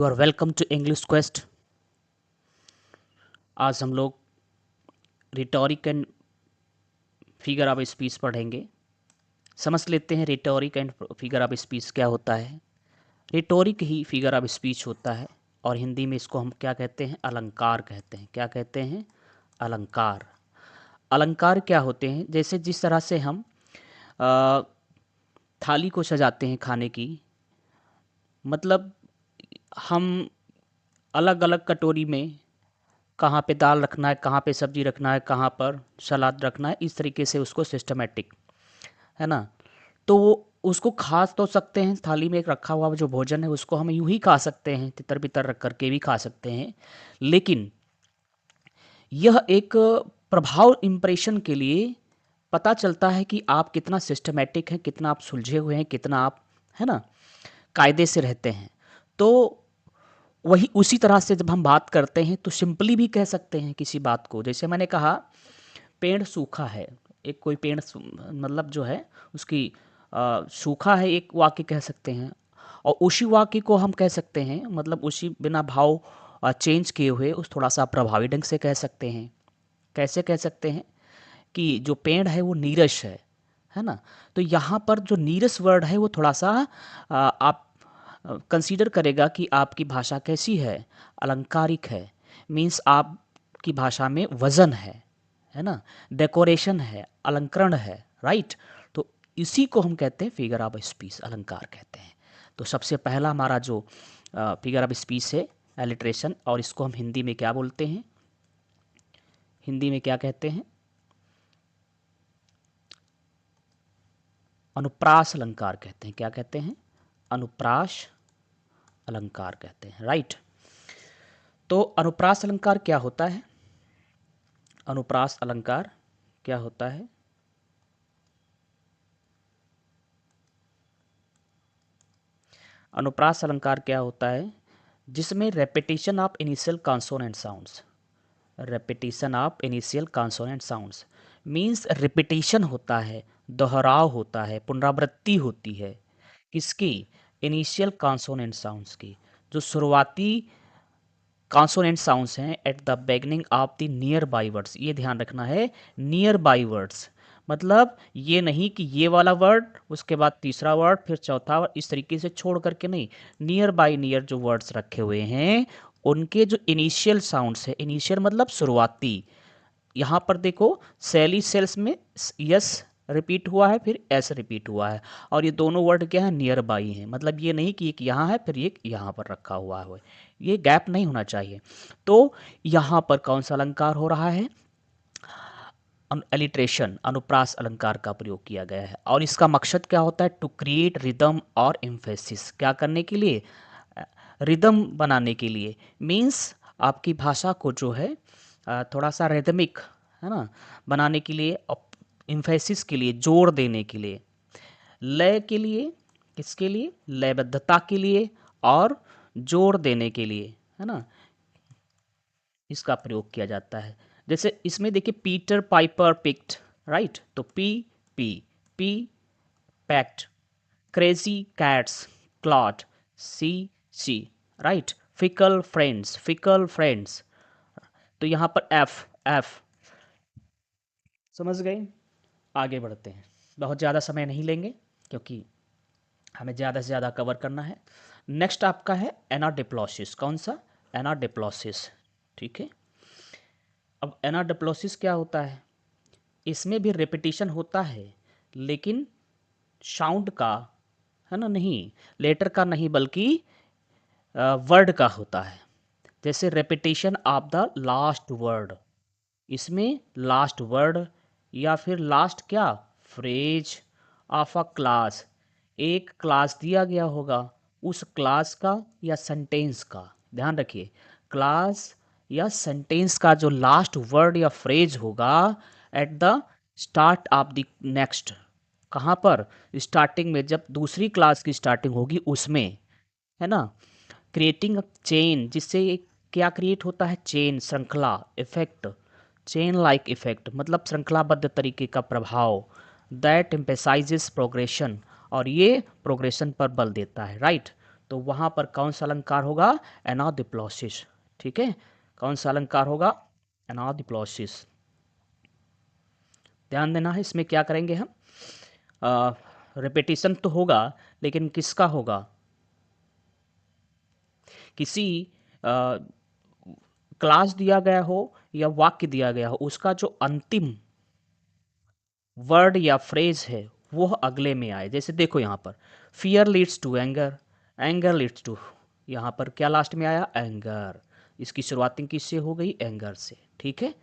You are welcome to English quest. आज हम लोग rhetoric and figure of speech पढ़ेंगे। समझ लेते हैं rhetoric and figure of speech क्या होता है। रिटोरिक ही फिगर ऑफ स्पीच होता है और हिंदी में इसको हम क्या कहते हैं, अलंकार कहते हैं। क्या कहते हैं? अलंकार। अलंकार क्या होते हैं? जैसे जिस तरह से हम अ, थाली को सजाते हैं खाने की, मतलब हम अलग अलग कटोरी में कहाँ पे दाल रखना है, कहाँ पे सब्जी रखना है, कहाँ पर सलाद रखना है, इस तरीके से उसको सिस्टमेटिक, है ना। तो उसको खा तो सकते हैं, थाली में एक रखा हुआ जो भोजन है उसको हम यूं ही खा सकते हैं, तितर बितर रख करके भी खा सकते हैं। लेकिन यह एक प्रभाव इम्प्रेशन के लिए पता चलता है कि आप कितना सिस्टमेटिक हैं, कितना आप सुलझे हुए हैं, कितना आप, है ना, कायदे से रहते हैं। तो वही उसी तरह से जब हम बात करते हैं तो सिंपली भी कह सकते हैं किसी बात को। जैसे मैंने कहा पेड़ सूखा है, एक कोई पेड़ मतलब जो है उसकी सूखा है, एक वाक्य कह सकते हैं। और उसी वाक्य को हम कह सकते हैं, मतलब उसी बिना भाव चेंज किए हुए उस थोड़ा सा प्रभावी ढंग से कह सकते हैं। कैसे कह सकते हैं कि जो पेड़ है वो नीरस है ना। तो यहाँ पर जो नीरस वर्ड है वो थोड़ा सा आप कंसीडर करेगा कि आपकी भाषा कैसी है, अलंकारिक है। मीन्स आपकी भाषा में वजन है ना, डेकोरेशन है, अलंकरण है, राइट। तो इसी को हम कहते हैं फिगर ऑफ स्पीच, अलंकार कहते हैं। तो सबसे पहला हमारा जो फिगर ऑफ स्पीच है एलिट्रेशन, और इसको हम हिंदी में क्या बोलते हैं, हिंदी में क्या कहते हैं? अनुप्रास अलंकार कहते हैं। क्या कहते हैं? अनुप्रास अलंकार कहते हैं, राइट। तो अनुप्रास अलंकार क्या होता है? अनुप्रास अलंकार क्या होता है? अनुप्रास अलंकार क्या होता है? जिसमें repetition of initial consonant sounds, repetition of initial consonant sounds means repetition होता है, दोहराव होता है, पुनरावृत्ति होती है। किसकी? इनिशियल कॉन्सोनेंट साउंड्स की। जो शुरुआती कॉन्सोनेंट साउंड्स हैं at the beginning of the near by words, ये ध्यान रखना है, नियर बाई वर्ड्स। मतलब ये नहीं कि ये वाला वर्ड उसके बाद तीसरा वर्ड फिर चौथा वर्ड, इस तरीके से छोड़ करके नहीं। नियर बाई नियर जो वर्ड्स रखे हुए हैं उनके जो इनिशियल साउंड्स है, इनिशियल मतलब शुरुआती। यहाँ पर देखो सैली सेल्स में यस रिपीट हुआ है, फिर एस रिपीट हुआ है, और ये दोनों वर्ड क्या है, नियर बाई हैं। मतलब ये नहीं कि एक यहाँ है फिर एक यहाँ पर रखा हुआ है, ये गैप नहीं होना चाहिए। तो यहाँ पर कौन सा अलंकार हो रहा है? एलिट्रेशन, अनुप्रास अलंकार का प्रयोग किया गया है। और इसका मकसद क्या होता है? टू क्रिएट रिदम और एम्फेसिस। क्या करने के लिए? रिदम बनाने के लिए। मीन्स आपकी भाषा को जो है थोड़ा सा रिदमिक, है ना, बनाने के लिए, एम्फेसिस के लिए, जोर देने के लिए, लय के लिए, किसके लिए? लयबद्धता के लिए और जोर देने के लिए, है ना, इसका प्रयोग किया जाता है। जैसे इसमें देखिए पीटर पाइपर पिक्ड, राइट। तो P P P packed, crazy cats clawed, C C, right. Fickle friends. तो यहाँ पर एफ एफ, समझ गए। आगे बढ़ते हैं, बहुत ज़्यादा समय नहीं लेंगे क्योंकि हमें ज़्यादा से ज़्यादा कवर करना है। नेक्स्ट आपका है एनाडिप्लोसिस। कौन सा? एनाडिप्लोसिस, ठीक है। अब एनाडिप्लोसिस क्या होता है? इसमें भी रिपीटिशन होता है, लेकिन साउंड का, है ना, नहीं, लेटर का नहीं, बल्कि वर्ड का होता है। जैसे repetition of the last word, इसमें लास्ट वर्ड या फिर लास्ट क्या, फ्रेज ऑफ अ क्लास। एक क्लास दिया गया होगा, उस क्लास का या सेंटेंस का, ध्यान रखिए, क्लास या सेंटेंस का जो लास्ट वर्ड या फ्रेज होगा at the start of the next, कहाँ पर? स्टार्टिंग में, जब दूसरी क्लास की स्टार्टिंग होगी उसमें, है ना। क्रिएटिंग अ चेन, जिससे एक क्या क्रिएट होता है? चेन, श्रृंखला, इफेक्ट, चेन लाइक इफेक्ट, मतलब श्रृंखलाबद्ध तरीके का प्रभाव। दैट एम्पेसाइजेस प्रोग्रेशन, और ये प्रोग्रेशन पर बल देता है, राइट। तो वहाँ पर कौन सा अलंकार होगा? एनादिप्लॉसिस। ठीक है, कौन सा अलंकार होगा? एनादिप्लॉसिस। ध्यान देना है, इसमें क्या करेंगे हम, रिपीटिशन तो होगा, लेकिन किसका होगा? किसी क्लास दिया गया हो या वाक्य दिया गया हो, उसका जो अंतिम वर्ड या फ्रेज है वो अगले में आए। जैसे देखो यहाँ पर fear leads to anger, anger leads to, यहाँ पर क्या लास्ट में आया? एंगर। इसकी शुरुआत किससे हो गई? एंगर से। ठीक है,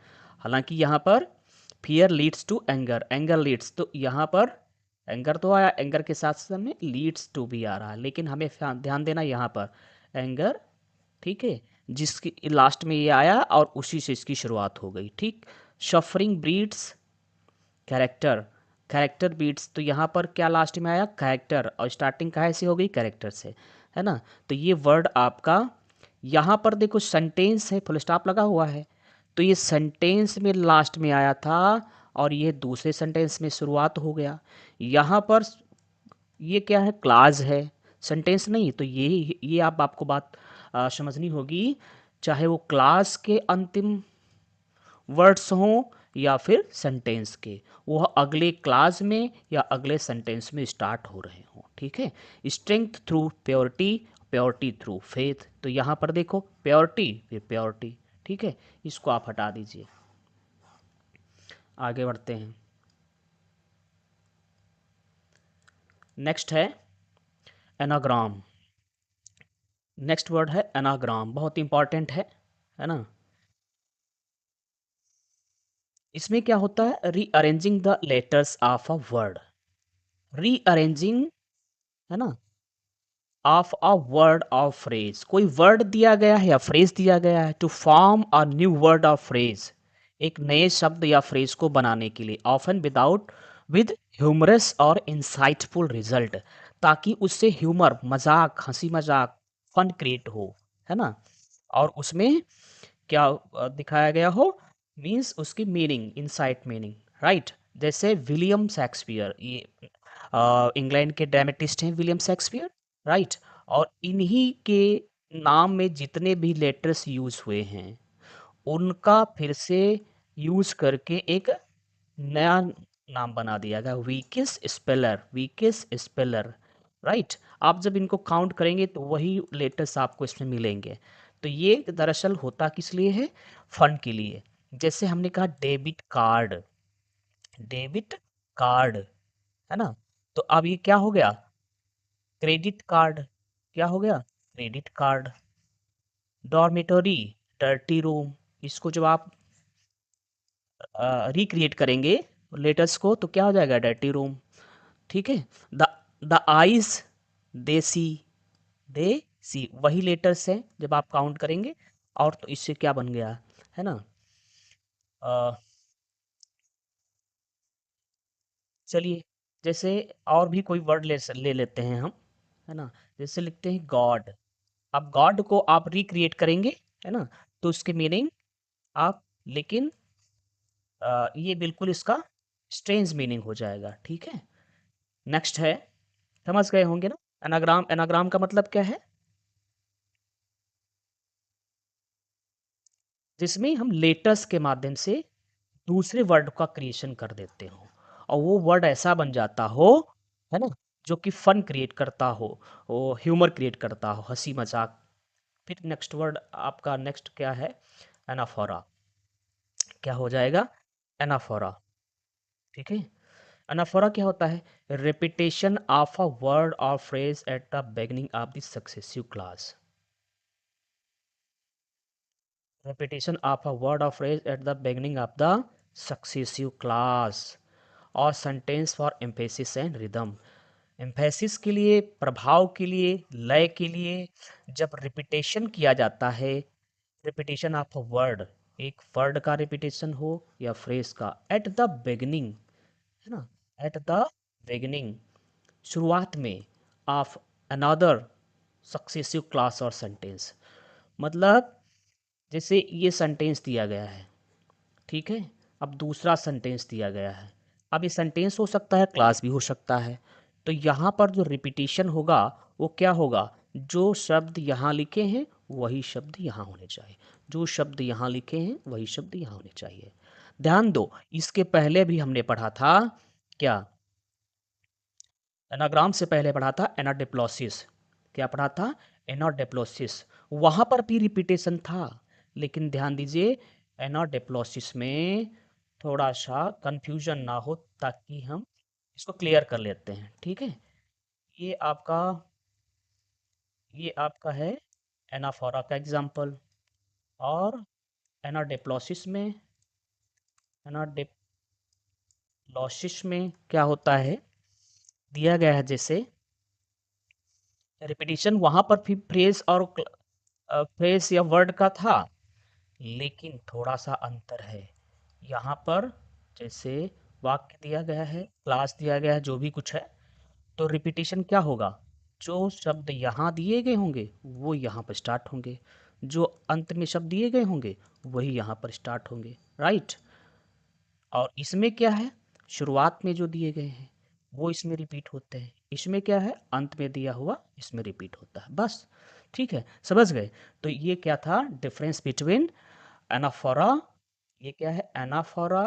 हालांकि यहाँ पर fear leads to anger, anger leads, तो यहाँ पर एंगर तो आया, एंगर के साथ साथ में लीड्स टू भी आ रहा है, लेकिन हमें ध्यान देना यहाँ पर एंगर। ठीक है, जिसकी लास्ट में ये आया और उसी से इसकी शुरुआत हो गई। ठीक, suffering breeds character, character beats, तो यहाँ पर क्या लास्ट में आया? कैरेक्टर, और स्टार्टिंग कहाँ से हो गई? कैरेक्टर से, है ना। तो ये वर्ड आपका यहाँ पर देखो सेंटेंस है, फुल स्टॉप लगा हुआ है, तो ये सेंटेंस में लास्ट में आया था और ये दूसरे सेंटेंस में शुरुआत हो गया। यहाँ पर ये क्या है? क्लाज है, सेंटेंस नहीं। तो ये आप आपको बात समझनी होगी, चाहे वो क्लास के अंतिम वर्ड्स हों या फिर सेंटेंस के, वह अगले क्लास में या अगले सेंटेंस में स्टार्ट हो रहे हों। ठीक है, strength through purity, purity through faith, तो यहाँ पर देखो प्योरिटी फिर प्योरिटी। ठीक है, इसको आप हटा दीजिए, आगे बढ़ते हैं। नेक्स्ट है एनाग्राम। नेक्स्ट वर्ड है एनाग्राम, बहुत इंपॉर्टेंट है ना। इसमें क्या होता है? Rearranging the letters of a word, rearranging, है ना, ऑफ अ वर्ड और फ्रेज। कोई वर्ड दिया गया है या फ्रेज दिया गया है, to form a new word और फ्रेज, एक नए शब्द या फ्रेज को बनाने के लिए, ऑफन विदाउट विद ह्यूमरस और इंसाइटफुल रिजल्ट, ताकि उससे ह्यूमर, मजाक, हंसी मजाक, फन क्रिएट हो, है ना, और उसमें क्या दिखाया गया हो, मीन्स उसकी मीनिंग, इनसाइट मीनिंग, राइट। जैसे विलियम शेक्सपियर, ये इंग्लैंड के ड्रामेटिस्ट हैं विलियम शेक्सपियर, राइट। और इन्हीं के नाम में जितने भी लेटर्स यूज हुए हैं उनका फिर से यूज करके एक नया नाम बना दिया गया, वीकेस स्पेलर, वीकेस स्पेलर, राइट। आप जब इनको काउंट करेंगे तो वही लेटर्स आपको इसमें मिलेंगे। तो ये दरअसल होता किस लिए है? फंड के लिए। जैसे हमने कहा डेबिट कार्ड, डेबिट कार्ड, है ना, तो अब ये क्या हो गया? Credit card. क्या हो गया? Credit card. Dormitory, dirty room, इसको जब आप रिक्रिएट करेंगे लेटर्स को तो क्या हो जाएगा? Dirty room. ठीक है, द द आइज, दे सी, दे सी, वही लेटर्स हैं जब आप काउंट करेंगे। और तो इससे क्या बन गया, है ना। अ, चलिए, जैसे और भी कोई वर्ड ले लेते हैं हम, है ना। जैसे लिखते हैं गॉड। अब गॉड को आप रिक्रिएट करेंगे, है ना, तो उसके मीनिंग आप, लेकिन ये बिल्कुल इसका स्ट्रेंज मीनिंग हो जाएगा। ठीक है, नेक्स्ट है, समझ गए होंगे ना। एनाग्राम, एनाग्राम का मतलब क्या है? जिसमें हम लेटर्स के माध्यम से दूसरे वर्ड का क्रिएशन कर देते हो और वो वर्ड ऐसा बन जाता हो, है ना, जो कि फन क्रिएट करता हो, वो ह्यूमर क्रिएट करता हो, हंसी मजाक। फिर नेक्स्ट वर्ड आपका नेक्स्ट क्या है? एनाफोरा। क्या हो जाएगा? एनाफोरा। ठीक है, एनाफोरा क्या होता है? रिपीटेशन ऑफ अ वर्ड और phrase at the beginning of the successive class, repetition of a word or phrase at the beginning of the successive class और sentence for emphasis and rhythm. Emphasis के लिए, प्रभाव के लिए, लय के लिए जब रिपीटेशन किया जाता है, रिपीटेशन ऑफ अ वर्ड, एक वर्ड का रिपीटेशन हो या फ्रेज का, एट द बिगिनिंग, है ना, एट द बिगिनिंग, शुरुआत में, ऑफ अनदर सक्सेसिव क्लास और सेंटेंस। मतलब जैसे ये सेंटेंस दिया गया है, ठीक है, अब दूसरा सेंटेंस दिया गया है। अब ये सेंटेंस हो सकता है, क्लास भी हो सकता है। तो यहाँ पर जो रिपीटिशन होगा वो क्या होगा? जो शब्द यहाँ लिखे हैं वही शब्द यहाँ होने चाहिए, जो शब्द यहाँ लिखे हैं वही शब्द यहाँ होने चाहिए। ध्यान दो, इसके पहले भी हमने पढ़ा था क्या, एनाग्राम से पहले पढ़ा था एनाडिप्लोसिस। क्या पढ़ा था? एनाडिप्लोसिस। वहां पर भी रिपीटेशन था, लेकिन ध्यान दीजिए एनाडिप्लोसिस में थोड़ा सा कंफ्यूजन ना हो, ताकि हम इसको क्लियर कर लेते हैं। ठीक है, ये आपका ये आपका है एनाफोरा का एग्जाम्पल। और एनाडिप्लोसिस में एनाडिप्लोसिस में क्या होता है, दिया गया है जैसे रिपीटिशन वहां पर भी फ्रेज और फ्रेज या वर्ड का था, लेकिन थोड़ा सा अंतर है। यहाँ पर जैसे वाक्य दिया गया है, क्लास दिया गया है, जो भी कुछ है, तो रिपीटिशन क्या होगा, जो शब्द यहाँ दिए गए होंगे वो यहाँ पर स्टार्ट होंगे, जो अंत में शब्द दिए गए होंगे वही यहाँ पर स्टार्ट होंगे, राइट। और इसमें क्या है, शुरुआत में जो दिए गए हैं वो इसमें रिपीट होते हैं, इसमें क्या है, अंत में दिया हुआ इसमें रिपीट होता है, बस। ठीक है, समझ गए? तो ये क्या था डिफरेंस बिटवीन एनाफोरा, ये क्या है, एनाफोरा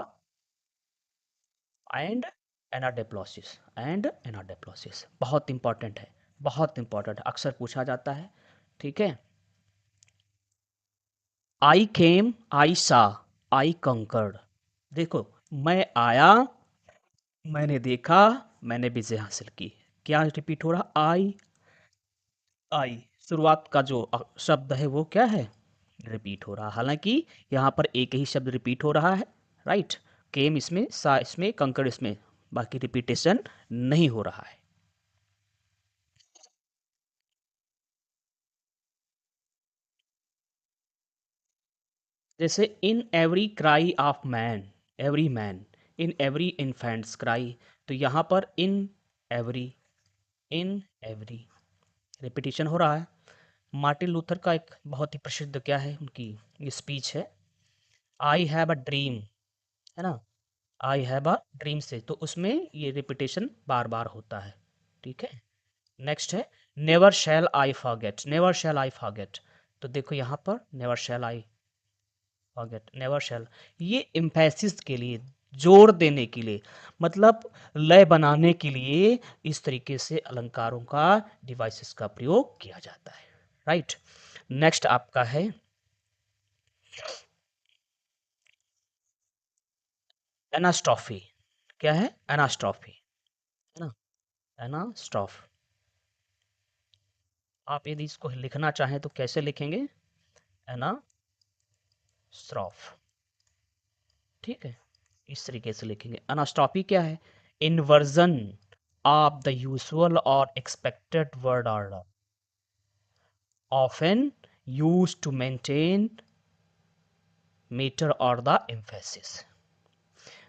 एंड एनाडिप्लोसिस बहुत इंपॉर्टेंट है, बहुत इंपॉर्टेंट है, अक्सर पूछा जाता है। ठीक है, आई केम, आई सा, आई कंकर्ड। देखो, मैं आया, मैंने देखा, मैंने विजय हासिल की। क्या रिपीट हो रहा, आई, आई शुरुआत का जो शब्द है वो क्या है, रिपीट हो रहा। हालांकि यहाँ पर एक ही शब्द रिपीट हो रहा है, राइट। केम इसमें, सा इसमें, कंकड़ इसमें, बाकी रिपीटेशन नहीं हो रहा है। जैसे in every cry of man, every man, in every infants cry, तो यहाँ पर एवरी इन एवरी रिपीटेशन हो रहा है। मार्टिन लूथर का एक बहुत ही प्रसिद्ध क्या है, उनकी ये स्पीच है, आई हैव अ ड्रीम, है ना, आई हैव अ ड्रीम से, तो उसमें ये रिपीटेशन बार बार होता है। ठीक है, नेक्स्ट है never shall I forget, never shall I forget, तो देखो यहाँ पर never shall I forget, never shall, ये एम्फेसिस के लिए, जोर देने के लिए, मतलब लय बनाने के लिए इस तरीके से अलंकारों का, डिवाइसेस का प्रयोग किया जाता है, राइट। नेक्स्ट आपका है एनास्ट्रॉफी। क्या है, एनास्ट्रॉफी, है ना, एनास्ट्रॉफ। आप यदि इसको लिखना चाहें तो कैसे लिखेंगे, एनास्ट्रॉफ। ठीक है, इस तरीके से लिखेंगे। एनास्ट्रॉफी क्या है, इन्वर्जन ऑफ द यूजुअल और expected word order, often use to maintain meter और द एम्फेसिस।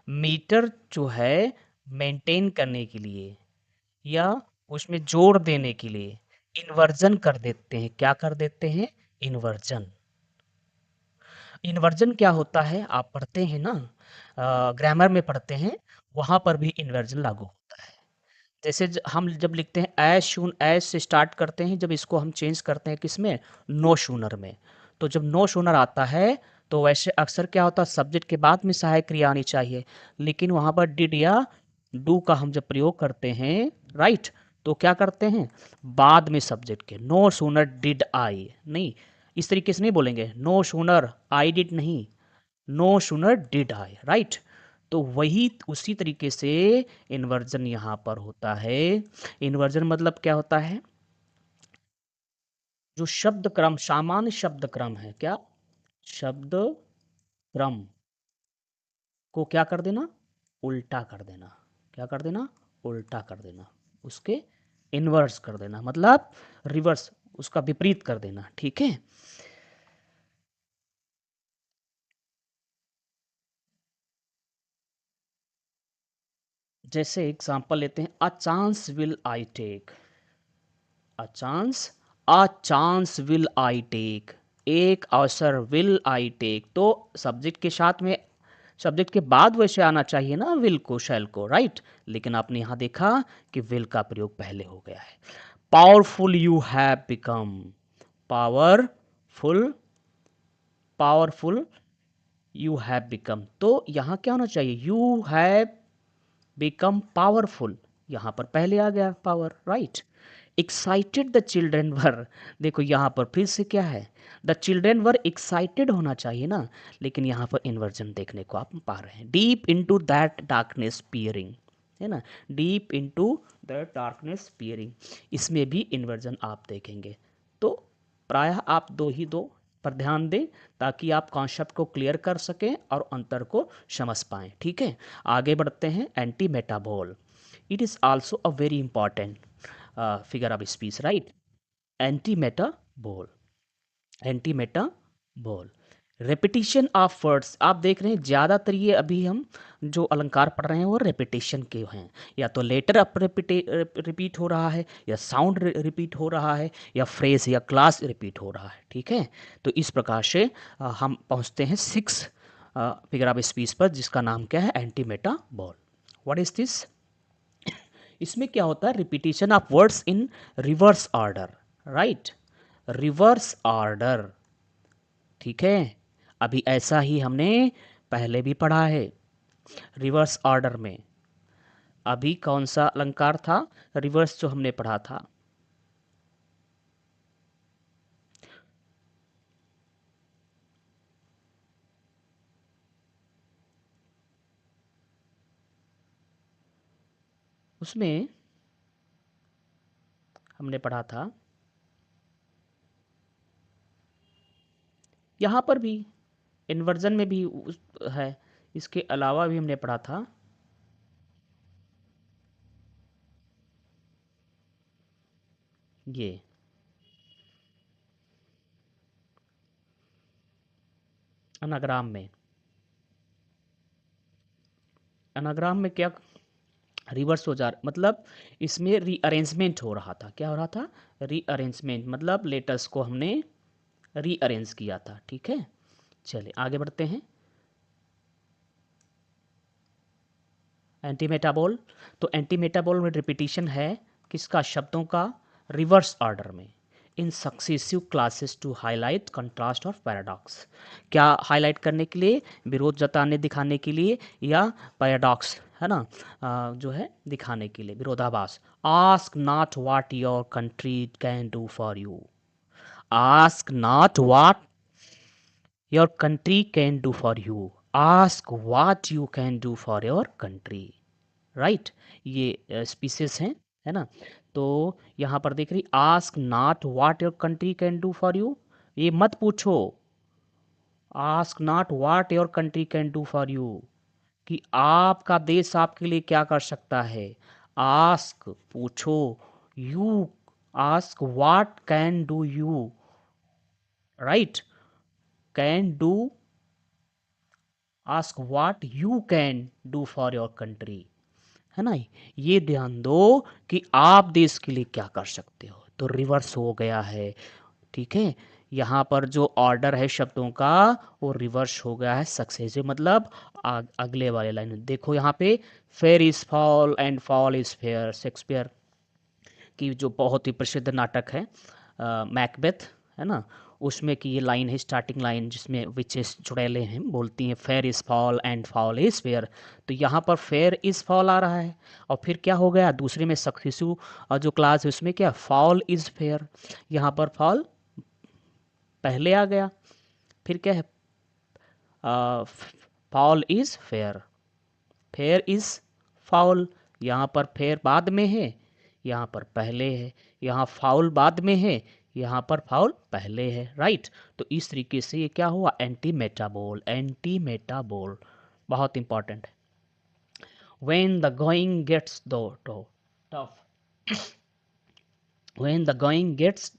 मीटर जो है मेंटेन करने के लिए या उसमें जोर देने के लिए इन्वर्जन कर देते हैं। क्या कर देते हैं, इन्वर्जन। इन्वर्जन क्या होता है, आप पढ़ते हैं ना, ग्रामर में पढ़ते हैं, वहां पर भी इन्वर्जन लागू होता है। जैसे हम जब लिखते हैं एज शून, एज से स्टार्ट करते हैं, जब इसको हम चेंज करते हैं किसमें, नो शूनर में, तो जब नो शूनर आता है तो वैसे अक्सर क्या होता है, सब्जेक्ट के बाद में सहायक क्रिया आनी चाहिए, लेकिन वहां पर डिड या डू का हम जब प्रयोग करते हैं, राइट, तो क्या करते हैं, बाद में सब्जेक्ट के, नो शूनर डिड आई नहीं, इस तरीके से नहीं बोलेंगे, नो शूनर आई डिड नहीं, no sooner did I, right. तो वही उसी तरीके से इन्वर्जन यहाँ पर होता है। इन्वर्जन मतलब क्या होता है, जो शब्द क्रम, सामान्य शब्द क्रम है, क्या, शब्द क्रम को क्या कर देना, उल्टा कर देना। क्या कर देना, उल्टा कर देना, उसके इन्वर्स कर देना, मतलब रिवर्स, उसका विपरीत कर देना। ठीक है, जैसे एग्जांपल लेते हैं, a chance will I take, a chance, a chance will I take, एक अवसर, विल आई टेक, तो सब्जेक्ट के साथ में, सब्जेक्ट के बाद वैसे आना चाहिए ना विल को, शैल को, राइट, लेकिन आपने यहाँ देखा कि विल का प्रयोग पहले हो गया है। Powerful you have become, powerful, powerful you have become. तो यहाँ क्या होना चाहिए, यू हैव बिकम पावरफुल, यहाँ पर पहले आ गया power, right. Excited the children were, देखो यहाँ पर फिर से क्या है, द चिल्ड्रेन वर एक्साइटेड होना चाहिए ना, लेकिन यहाँ पर इन्वर्जन देखने को आप पा रहे हैं। Deep into that darkness peering, है ना, deep into that darkness peering, इसमें भी इन्वर्जन आप देखेंगे। तो प्रायः आप दो ही दो पर ध्यान दें, ताकि आप कॉन्सेप्ट को क्लियर कर सकें और अंतर को समझ पाएँ, ठीक है। आगे बढ़ते हैं, anti मेटाबॉल, it is also a very important figure of speech, right. Anti मेटाबॉल, anti मेटाबॉल, repetition of words, आप देख रहे हैं ज़्यादातर ये अभी हम जो अलंकार पढ़ रहे हैं वो रेपिटेशन के हैं, या तो लेटर अप रिपीट हो रहा है, या साउंड रिपीट हो रहा है, या फ्रेज या क्लास रिपीट हो रहा है, ठीक है। तो इस प्रकार से हम पहुंचते हैं 6 फिगर ऑफ स्पीच पर, जिसका नाम क्या है, एंटी मेटाबॉल। व्हाट इज दिस, इसमें क्या होता है, repetition of words in reverse order, right, reverse order, ठीक है। अभी ऐसा ही हमने पहले भी पढ़ा है, रिवर्स ऑर्डर में। अभी कौन सा अलंकार था रिवर्स जो हमने पढ़ा था, उसमें हमने पढ़ा था, यहाँ पर भी इन्वर्जन में भी है, इसके अलावा भी हमने पढ़ा था, ये अनाग्राम में, अनाग्राम में क्या रिवर्स हो जा, मतलब इसमें रीअरेंजमेंट हो रहा था, क्या हो रहा था, रीअरेंजमेंट, मतलब लेटर्स को हमने रीअरेंज किया था, ठीक है। चलिए आगे बढ़ते हैं, एंटी मेटाबॉल, तो एंटी मेटाबॉल में रिपीटिशन है किसका, शब्दों का, रिवर्स ऑर्डर में, in successive classes to highlight contrast of paradox, क्या हाईलाइट करने के लिए, विरोध जताने दिखाने के लिए, या पैराडॉक्स, है ना, जो है दिखाने के लिए, विरोधाभास। Ask not what your country can do for you, ask not what your country can do for you, ask what you can do for your country, right. ये स्पीसीज हैं, है ना। तो यहाँ पर देख रही, ask not what your country can do for you, ये मत पूछो, ask not what your country can do for you, कि आपका देश आपके लिए क्या कर सकता है, आस्क पूछो, you ask what can do you, right, can do, ask what you can do for your country, है ना। ये ध्यान दो कि आप देश के लिए क्या कर सकते हो, तो रिवर्स हो गया है, ठीक है। यहाँ पर जो ऑर्डर है शब्दों का वो रिवर्स हो गया है, सक्सेसिव मतलब अगले वाले लाइन में देखो, यहाँ पे fair is fall and fall is fair, Shakespeare की जो बहुत ही प्रसिद्ध नाटक है मैकबेथ, है ना, उसमें की ये लाइन है, स्टार्टिंग लाइन, जिसमें विचेस चुड़ैलें हैं बोलती हैं fair is fall and fall is fair, तो यहाँ पर फेयर इज़ फॉल आ रहा है, और फिर क्या हो गया दूसरे में सक्सेसिव जो क्लास है उसमें क्या फॉल इज़ फेयर, यहाँ पर फॉल पहले आ गया, फिर क्या है fall is fair, fair is foul, यहाँ पर फेयर बाद में है, यहाँ पर पहले है, यहाँ फाउल बाद में है, यहाँ पर फाउल पहले है, राइट। तो इस तरीके से ये क्या हुआ, एंटी मेटाबॉल, एंटी मेटाबॉल बहुत इंपॉर्टेंट है। When the going gets do tough, when the going gets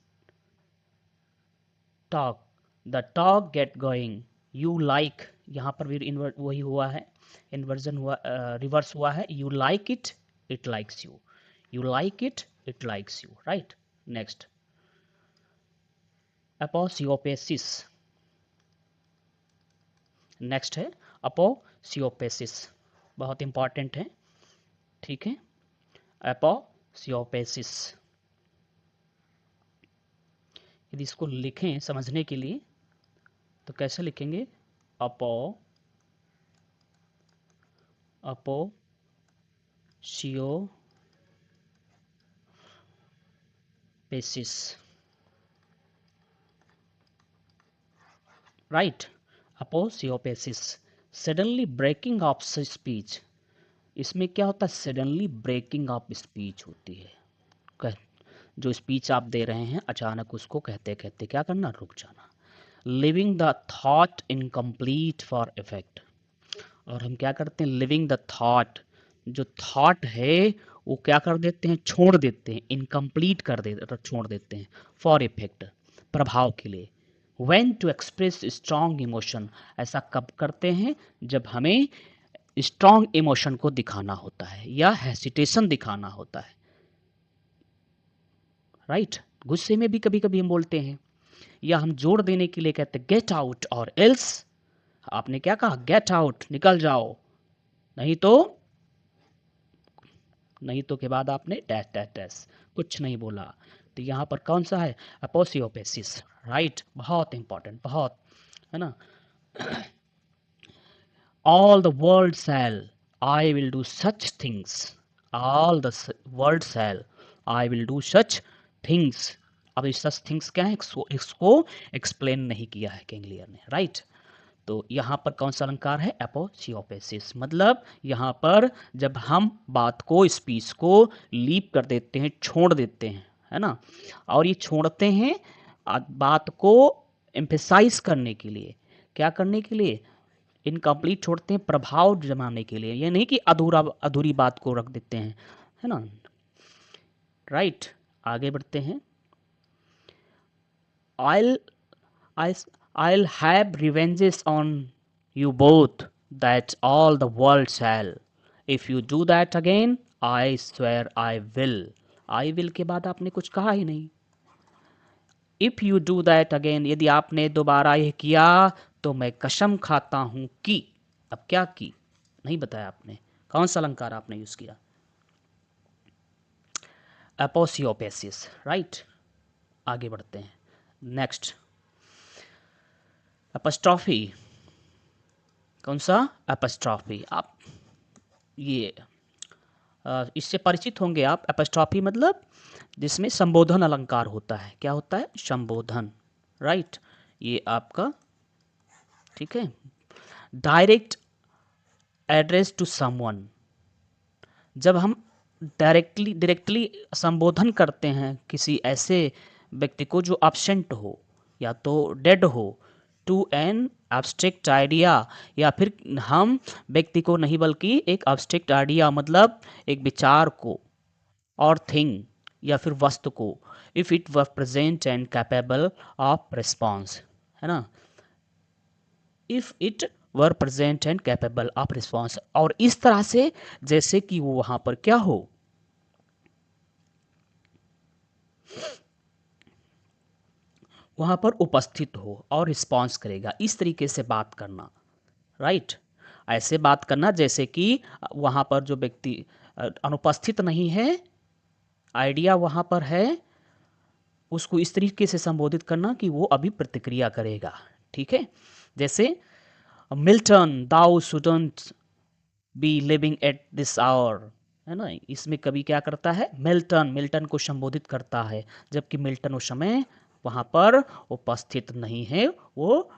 talk, the talk get going, you like, यहाँ पर भी इन्वर्ट वही हुआ है, इन्वर्जन हुआ, रिवर्स हुआ है, you like it, it likes you, you like it, it likes you, right. Next, aposiopesis, next है अपोसियोपेसिस, बहुत इंपॉर्टेंट है, ठीक है, अपोसियोपेसिस, यदि इसको लिखें समझने के लिए तो कैसे लिखेंगे? अपो aposiopesis, right. Aposiopesis, suddenly breaking off speech. इसमें क्या होता है? सडनली ब्रेकिंग ऑफ स्पीच होती है। जो स्पीच आप दे रहे हैं अचानक उसको कहते कहते क्या करना? रुक जाना। Living the thought incomplete for effect. और हम क्या करते हैं? लिविंग द थॉट, जो थॉट है वो क्या कर देते हैं? छोड़ देते हैं, इनकम्प्लीट छोड़ देते हैं फॉर इफेक्ट, प्रभाव के लिए। When to express strong emotion, ऐसा कब करते हैं? जब हमें स्ट्रॉन्ग इमोशन को दिखाना होता है या हेसिटेशन दिखाना होता है, राइट। गुस्से में भी कभी कभी हम बोलते हैं, या हम जोड़ देने के लिए कहते हैं गेट आउट और एल्स। आपने क्या कहा? गेट आउट, निकल जाओ, नहीं तो, नहीं तो के बाद आपने डैश डैश डैश कुछ नहीं बोला। तो यहाँ पर कौन सा है? अपोसियोपेसिस, राइट। बहुत इंपॉर्टेंट, बहुत, है ना। All the world sell I will do such things, all the world sell I will do such things. अब इस सच थिंग्स क्या है? इसको एक्सप्लेन नहीं किया है किंगलियर ने, राइट। तो यहाँ पर कौन सा अलंकार है? एपोसियोपेसिस। मतलब यहाँ पर जब हम बात को, स्पीच को लीप कर देते हैं, छोड़ देते हैं, है ना। और ये छोड़ते हैं बात को एम्फेसाइज करने के लिए, क्या करने के लिए? इनकम्प्लीट छोड़ते हैं प्रभाव जमाने के लिए। ये नहीं कि अधूरा अधूरी बात को रख देते हैं, है ना, राइट। आगे बढ़ते हैं। I'll I, I'll have revenges on you both, that all the world shall. If you do that again, I swear I will. I will के बाद आपने कुछ कहा ही नहीं। If you do that again, यदि आपने दोबारा यह किया तो मैं कसम खाता हूं कि। अब क्या की? नहीं बताया आपने। कौन सा अलंकार आपने यूज किया? एपोसियोपेसिस, राइट। आगे बढ़ते हैं। Next, apostrophe. कौन सा? एपस्ट्रॉफी। आप ये इससे परिचित होंगे आप। एपस्ट्रॉफी मतलब जिसमें संबोधन अलंकार होता है। क्या होता है? संबोधन, राइट। ये आपका, ठीक है। डायरेक्ट एड्रेस टू समवन, जब हम डायरेक्टली संबोधन करते हैं किसी ऐसे व्यक्ति को जो एब्सेंट हो या तो डेड हो, टू एन एब्स्ट्रैक्ट आइडिया, या फिर हम व्यक्ति को नहीं बल्कि एक एब्स्ट्रैक्ट आइडिया मतलब एक विचार को और थिंग या फिर वस्तु को, if it were present and capable of response, है ना। If it were present and capable of response, और इस तरह से जैसे कि वो वहां पर क्या हो, वहां पर उपस्थित हो और रिस्पॉन्स करेगा। इस तरीके से बात करना, राइट। ऐसे बात करना जैसे कि वहां पर जो व्यक्ति अनुपस्थित नहीं है, आइडिया वहां पर है, उसको इस तरीके से संबोधित करना कि वो अभी प्रतिक्रिया करेगा, ठीक है। जैसे Milton thou shouldn't be living at this hour, है ना। इसमें कभी क्या करता है? मिल्टन, मिल्टन को संबोधित करता है, जबकि मिल्टन उस समय वहाँ पर उपस्थित नहीं है, वो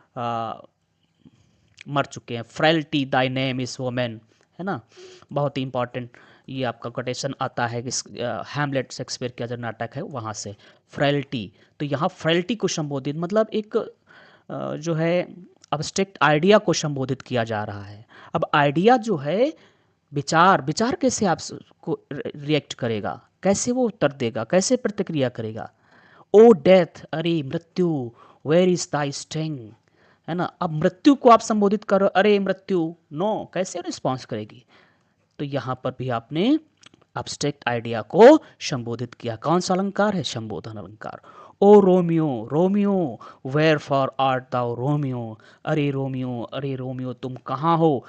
मर चुके हैं। Frailty Dai name is women, है ना। बहुत ही इंपॉर्टेंट ये आपका कोटेशन आता है इस हैमलेट शेक्सपियर का जो नाटक है वहाँ से। फ्रेल्टी, तो यहाँ फ्रेल्टी को संबोधित मतलब एक जो है अब्स्ट्रैक्ट आइडिया को संबोधित किया जा रहा है। अब आइडिया जो है, विचार, विचार कैसे आप को रिएक्ट करेगा, कैसे वो उत्तर देगा, कैसे प्रतिक्रिया करेगा? ओ डेथ, अरे मृत्यु, वेयर इज दाई स्टिंग, है ना। अब मृत्यु को आप संबोधित करो, अरे मृत्यु, नो, कैसे रिस्पॉन्स करेगी? तो यहाँ पर भी आपने अब्स्ट्रैक्ट आइडिया को संबोधित किया। कौन सा अलंकार है? संबोधन अलंकार। O Romeo, Romeo, wherefore art thou Romeo, अरे रोमियो, अरे रोमियो तुम कहाँ हो?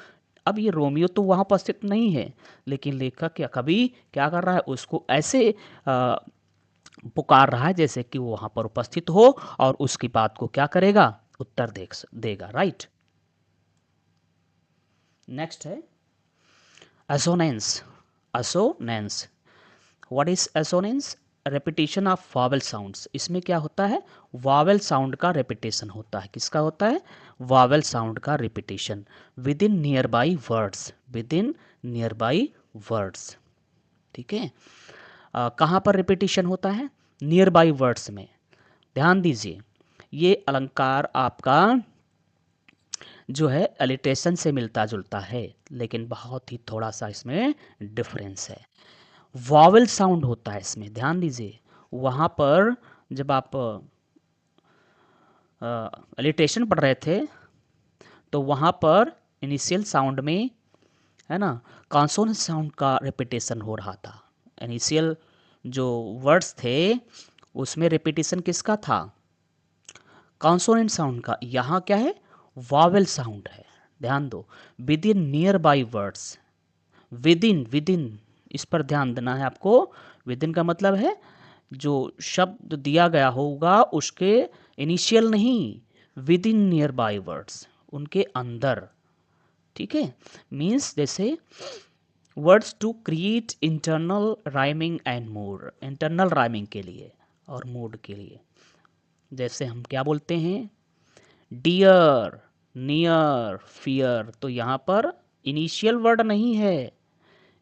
अब ये रोमियो तो वहाँ उपस्थित नहीं है, लेकिन लेखक क्या कभी क्या कर रहा है, उसको ऐसे पुकार रहा है, जैसे कि वो वहां पर उपस्थित हो और उसकी बात को क्या करेगा, उत्तर देगा, राइट। नेक्स्ट है assonance. Assonance, what is assonance? Repetition of vowel sounds. इसमें क्या होता है, वावल साउंड का रेपिटेशन होता है। किसका होता है, वावल साउंड का repetition with in nearby words, with in nearby words. ठीक है, कहाँ पर रेपिटेशन होता है, नियर बाई वर्ड्स में। ध्यान दीजिए, ये अलंकार आपका जो है अलिटेशन से मिलता जुलता है, लेकिन बहुत ही थोड़ा सा इसमें डिफरेंस है। वॉवल साउंड होता है इसमें, ध्यान दीजिए। वहाँ पर जब आप अलिटेशन पढ़ रहे थे तो वहाँ पर इनिशियल साउंड में, है ना, कॉन्सोनेंट साउंड का रिपीटेशन हो रहा था। इनिशियल जो वर्ड्स थे उसमें रिपीटेशन किसका था, कॉन्सोनेंट साउंड का। यहाँ क्या है, वावेल साउंड है। ध्यान दो, with in nearby words, with in, इस पर ध्यान देना है आपको। विद इन का मतलब है जो शब्द दिया गया होगा उसके इनिशियल नहीं, within nearby words, उनके अंदर। ठीक है, मीन्स जैसे words to create internal rhyming and mood, internal rhyming के लिए और मूड के लिए। जैसे हम क्या बोलते हैं, डियर, नियर, फियर, तो यहाँ पर इनिशियल वर्ड नहीं है,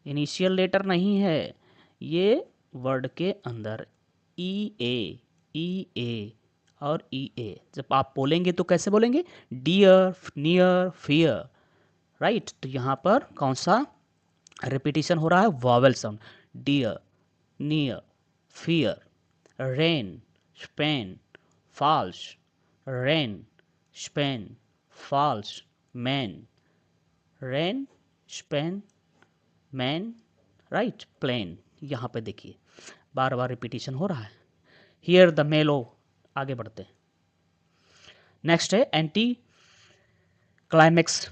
इनिशियल लेटर नहीं है, ये वर्ड के अंदर ई ए और ई ए जब आप बोलेंगे तो कैसे बोलेंगे, डियर, नियर, फियर, राइट। तो यहाँ पर कौन सा रिपीटिशन हो रहा है, vowel sound. Dear, near, fear, rain, Spain, falls, rain, Spain, falls, man, rain, Spain, man, right, plain. यहाँ पे देखिए बार बार रिपीटिशन हो रहा है। हियर द मेलो, आगे बढ़ते हैं। नेक्स्ट है एंटी क्लाइमेक्स,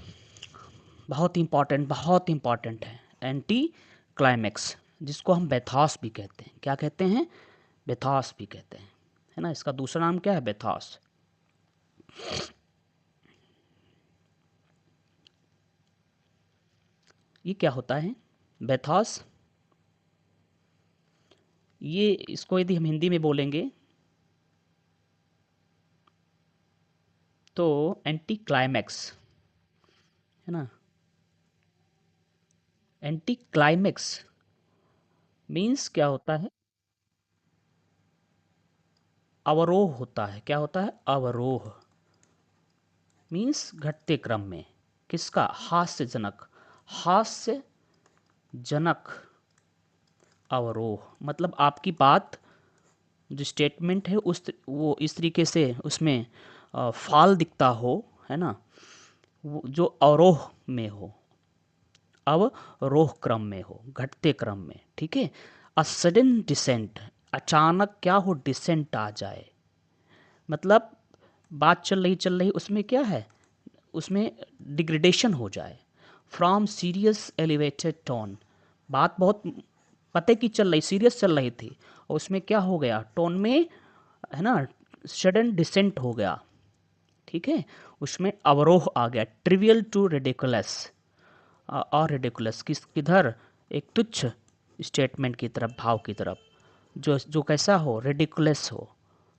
बहुत इंपॉर्टेंट है एंटी क्लाइमेक्स, जिसको हम बेथास भी कहते हैं। क्या कहते हैं, बेथास भी कहते हैं, है ना। इसका दूसरा नाम क्या है, बेथास। ये क्या होता है, बेथास, ये इसको यदि हम हिंदी में बोलेंगे तो एंटी क्लाइमैक्स, है ना। एंटी क्लाइमैक्स मीन्स क्या होता है, अवरोह होता है। क्या होता है, अवरोह, मीन्स घटते क्रम में। किसका, हास्यजनक, हास्यजनक अवरोह, मतलब आपकी बात जो स्टेटमेंट है वो इस तरीके से उसमें फाल दिखता हो, है ना, वो जो अवरोह में हो, अवरोह क्रम में हो, घटते क्रम में। ठीक है, अ सडन डिसेंट, अचानक क्या हो, डिसेंट आ जाए, मतलब बात चल रही उसमें क्या है, उसमें डिग्रेडेशन हो जाए। फ्रॉम सीरियस एलिवेटेड टोन, बात बहुत पते की चल रही, सीरियस चल रही थी, और उसमें क्या हो गया, टोन में, है ना, सडन डिसेंट हो गया। ठीक है, उसमें अवरोह आ गया। ट्रिवियल टू रेडिकुलस, और रेडिकुलस किधर, एक तुच्छ स्टेटमेंट की तरफ, भाव की तरफ, जो जो कैसा हो, रेडिकुलस हो।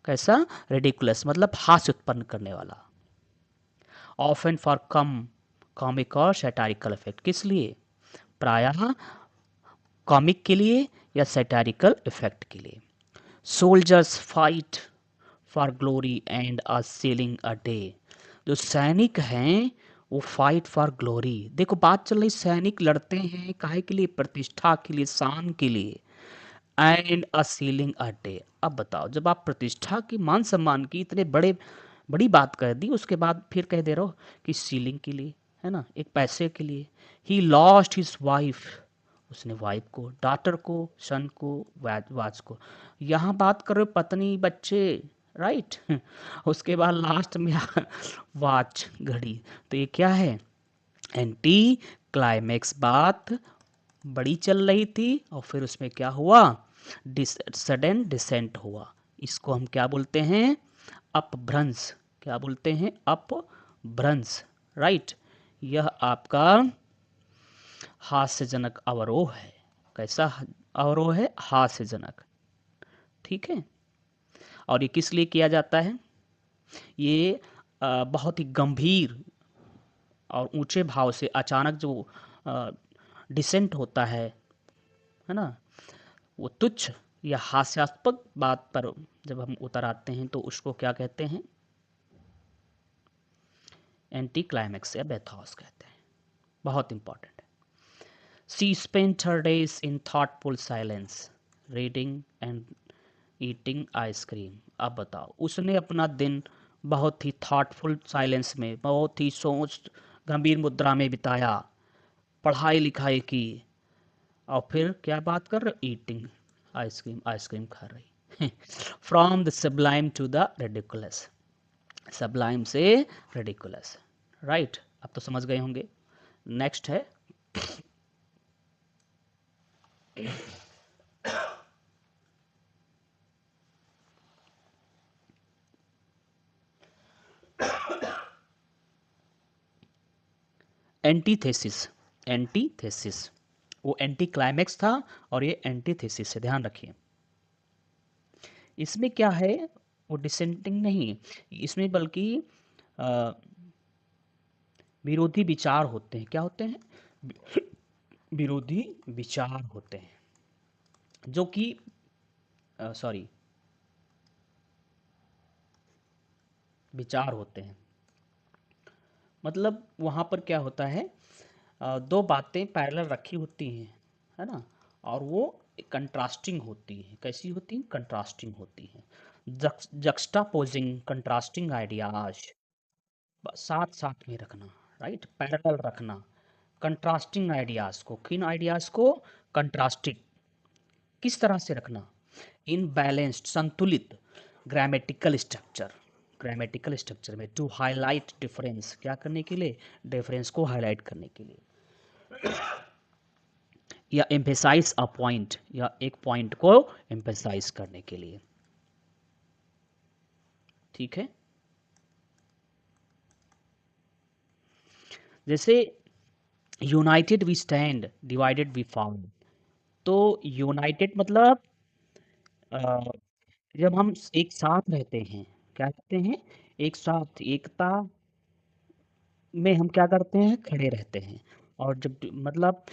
कैसा, रेडिकुलस मतलब हास्य उत्पन्न करने वाला। ऑफन फॉर कॉमिक और सैटारिकल इफेक्ट, किस लिए, प्रायः कॉमिक के लिए या सैटारिकल इफेक्ट के लिए। Soldiers fight for glory and a ceiling a day, जो सैनिक हैं वो फाइट फॉर ग्लोरी, देखो बात चल रही, सैनिक लड़ते हैं काहे के लिए, प्रतिष्ठा के लिए, शान के लिए, and a ceiling a day. अब बताओ, जब आप प्रतिष्ठा की, मान सम्मान की इतने बड़ी बात कह दी, उसके बाद फिर कह दे रहे हो कि सीलिंग के लिए, है ना, एक पैसे के लिए। ही लॉस्ट हिज वाइफ, उसने वाइफ को, डॉटर को, सन को, वाच को। यहाँ बात कर रहे हो पत्नी, बच्चे, राइट। उसके बाद लास्ट में वॉच, घड़ी। तो ये क्या है, एंटी क्लाइमेक्स, बात बड़ी चल रही थी और फिर उसमें क्या हुआ, सडन डिसेंट हुआ, इसको हम क्या बोलते हैं? अपभ्रंश। क्या बोलते हैं? अपभ्रंश, राइट। यह आपका हास्यजनक अवरोह है। कैसा अवरोह है? हास्यजनक, ठीक है। और ये किस लिए किया जाता है? ये बहुत ही गंभीर और ऊंचे भाव से अचानक जो डिसेंट होता है ना, वो तुच्छ या हास्यास्पद बात पर जब हम उतर आते हैं तो उसको क्या कहते हैं? एंटी क्लाइमैक्स या बेथॉस कहते हैं। बहुत इंपॉर्टेंट है। She spent her days in thoughtful silence, reading and eating ice cream. अब बताओ, उसने अपना दिन बहुत ही थॉटफुल साइलेंस में, बहुत ही सोच गंभीर मुद्रा में बिताया, पढ़ाई लिखाई की, और फिर क्या बात कर रहे? ईटिंग आइसक्रीम, आइसक्रीम खा रही। From the sublime to the ridiculous, sublime से रेडिकुलस, राइट। अब तो समझ गए होंगे। नेक्स्ट है एंटीथेसिस। एंटीथेसिस, वो एंटी क्लाइमैक्स था और ये एंटीथेसिस है, ध्यान रखिए। इसमें क्या है? वो डिसेंटिंग नहीं, इसमें बल्कि अ, विरोधी विचार होते हैं। क्या होते हैं? विरोधी विचार होते हैं, जो कि सॉरी, विचार होते हैं। मतलब वहाँ पर क्या होता है? दो बातें पैरेलल रखी होती हैं, है ना, और वो कंट्रास्टिंग होती हैं। कैसी होती हैं? कंट्रास्टिंग होती हैं। जक्स्टापोजिंग कंट्रास्टिंग आइडियाज, साथ साथ में रखना, राइट, पैरेलल रखना। कंट्रास्टिंग आइडियाज को, किन आइडियाज को? कंट्रास्टिंग। किस तरह से रखना? इन बैलेंस्ड, संतुलित ग्रामेटिकल स्ट्रक्चर, ग्रामेटिकल स्ट्रक्चर में, टू हाईलाइट डिफरेंस, क्या करने के लिए? डिफरेंस को हाईलाइट करने के लिए, या एम्फेसाइज अ पॉइंट, या एक पॉइंट को एम्फेसाइज करने के लिए, ठीक है। जैसे united we stand, divided we fall. तो यूनाइटेड मतलब जब हम एक साथ रहते हैं, क्या कहते हैं? एक साथ, एकता में हम क्या करते हैं? खड़े रहते हैं। और जब मतलब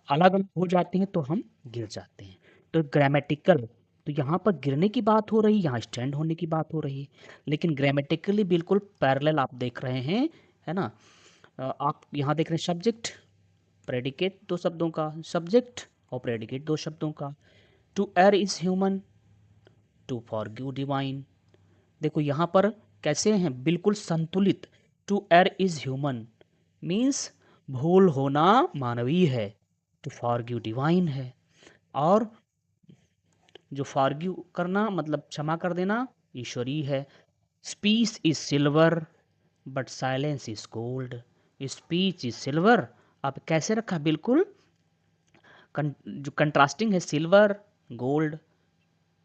अलग अलग हो जाते हैं तो हम गिर जाते हैं। तो ग्रामेटिकल, तो यहाँ पर गिरने की बात हो रही है, यहाँ स्टैंड होने की बात हो रही है, लेकिन ग्रामेटिकली बिल्कुल पैरेलल आप देख रहे हैं, है ना। आप यहाँ देख रहे हैं सब्जेक्ट प्रेडिकेट दो शब्दों का, सब्जेक्ट और प्रेडिकेट दो शब्दों का। To err is human, to forgive divine. देखो यहाँ पर कैसे हैं? बिल्कुल संतुलित। To err is human means भूल होना मानवीय है, टू फॉरगिव डिवाइन है। और जो फॉरगिव करना मतलब क्षमा कर देना, ईश्वरीय है। Speech is silver but silence is gold. Speech is silver, अब कैसे रखा? बिल्कुल जो कंट्रास्टिंग है, सिल्वर गोल्ड,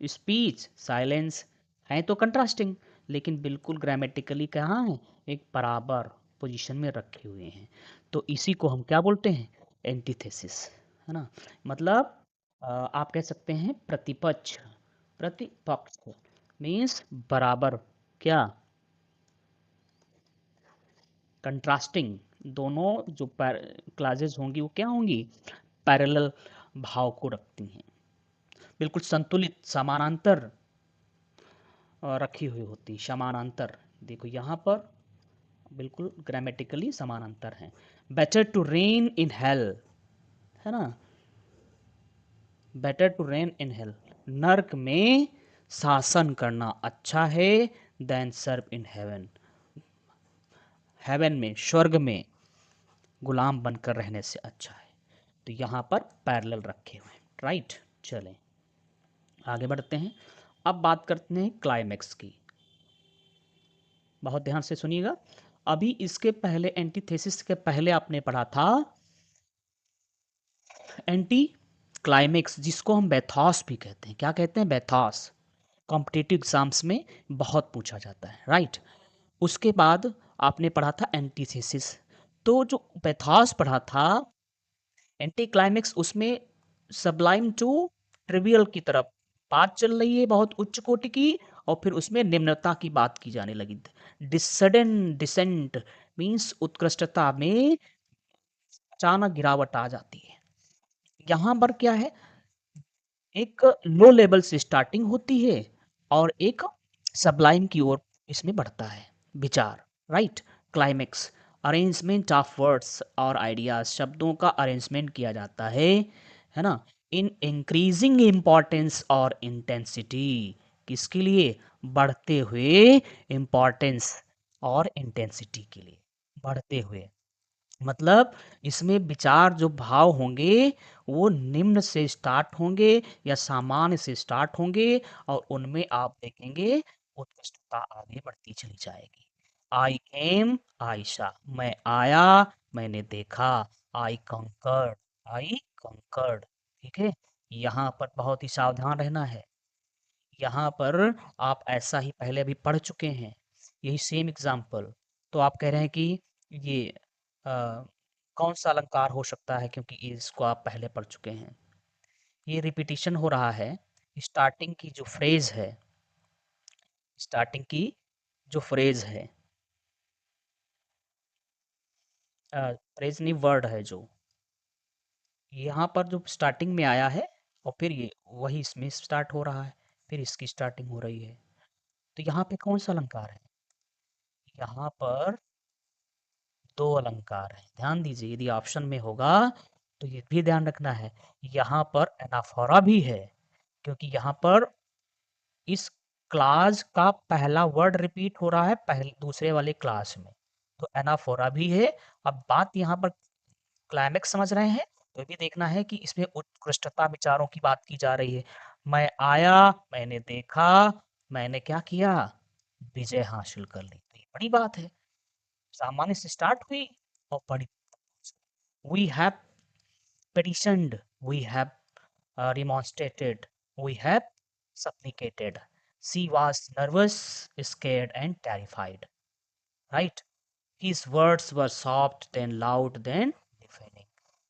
स्पीच साइलेंस, है तो कंट्रास्टिंग, लेकिन बिल्कुल ग्रामेटिकली कहाँ है? एक बराबर पोजीशन में रखे हुए हैं। तो इसी को हम क्या बोलते हैं? एंटीथेसिस, है ना। मतलब आप कह सकते हैं प्रतिपक्ष, प्रतिपक्ष मीन्स बराबर, क्या? कंट्रास्टिंग। दोनों जो क्लासेस होंगी वो क्या होंगी? पैरेलल भाव को रखती हैं, बिल्कुल संतुलित समानांतर रखी हुई होती, समानांतर। देखो यहाँ पर बिल्कुल ग्रामेटिकली समानांतर हैं। Better to reign in hell, है ना, better to reign in hell, नर्क में शासन करना अच्छा है, than serve in heaven, heaven में, स्वर्ग में गुलाम बनकर रहने से अच्छा है। तो यहाँ पर पैरेलल रखे हुए हैं, राइट। चलें आगे बढ़ते हैं। अब बात करते हैं क्लाइमैक्स की। बहुत ध्यान से सुनिएगा। अभी इसके पहले, एंटीथेसिस के पहले आपने पढ़ा था एंटी क्लाइमेक्स, जिसको हम बैथॉस भी कहते हैं, क्या कहते हैं, बैथॉस, कॉम्पिटिटिव एग्जाम्स में बहुत पूछा जाता है, राइट। उसके बाद आपने पढ़ा था एंटीथेसिस। तो जो बैथॉस पढ़ा था, एंटी क्लाइमेक्स, उसमें सबलाइम टू ट्रिवियल की तरफ बात चल रही है, बहुत उच्च कोटि की, और फिर उसमें निम्नता की बात की जाने लगी। सडन डिसेंट मीन्स उत्कृष्टता में अचानक गिरावट आ जाती है। यहाँ पर क्या है, एक लो लेवल से स्टार्टिंग होती है और एक सबलाइम की ओर इसमें बढ़ता है विचार, right. Climax, arrangement of words और आइडियाज, शब्दों का अरेंजमेंट किया जाता है ना, इन इंक्रीजिंग इम्पोर्टेंस और इंटेंसिटी, किसके लिए, बढ़ते हुए इम्पोर्टेंस और इंटेंसिटी के लिए, बढ़ते हुए, मतलब इसमें विचार जो भाव होंगे वो निम्न से स्टार्ट होंगे या सामान्य से स्टार्ट होंगे, और उनमें आप देखेंगे उत्कृष्टता आगे बढ़ती चली जाएगी। आई केम, आयशा, मैं आया, मैंने देखा, आई कंकर्ड, आई कंकर्ड, ठीक है। यहाँ पर बहुत ही सावधान रहना है। यहाँ पर आप ऐसा ही पहले अभी पढ़ चुके हैं, यही सेम एग्जाम्पल। तो आप कह रहे हैं कि ये कौन सा अलंकार हो सकता है, क्योंकि इसको आप पहले पढ़ चुके हैं। ये रिपीटिशन हो रहा है। स्टार्टिंग की जो फ्रेज है, स्टार्टिंग की जो फ्रेज है, फ्रेज नहीं, वर्ड है जो यहाँ पर जो स्टार्टिंग में आया है, और फिर ये वही इसमें स्टार्ट हो रहा है, फिर इसकी स्टार्टिंग हो रही है। तो यहाँ पे कौन सा अलंकार है, यहाँ पर दो अलंकार हैं, ध्यान दीजिए। यदि ऑप्शन में होगा तो ये भी ध्यान रखना है, यहाँ पर एनाफोरा भी है, क्योंकि यहाँ पर इस क्लास का पहला वर्ड रिपीट हो रहा है पहले दूसरे वाले क्लास में, तो एनाफोरा भी है। अब बात यहाँ पर क्लाइमेक्स समझ रहे हैं, तो ये भी देखना है कि इसमें उत्कृष्टता विचारों की बात की जा रही है। मैं आया, मैंने देखा, मैंने क्या किया, विजय हासिल कर ली, तो ये बड़ी बात है। सामान्य से स्टार्ट हुई और बड़ी, we have petitioned, we have remonstrated, we have supplicated. She was nervous, scared, and terrified. Right? His words were soft, then loud, then deafening.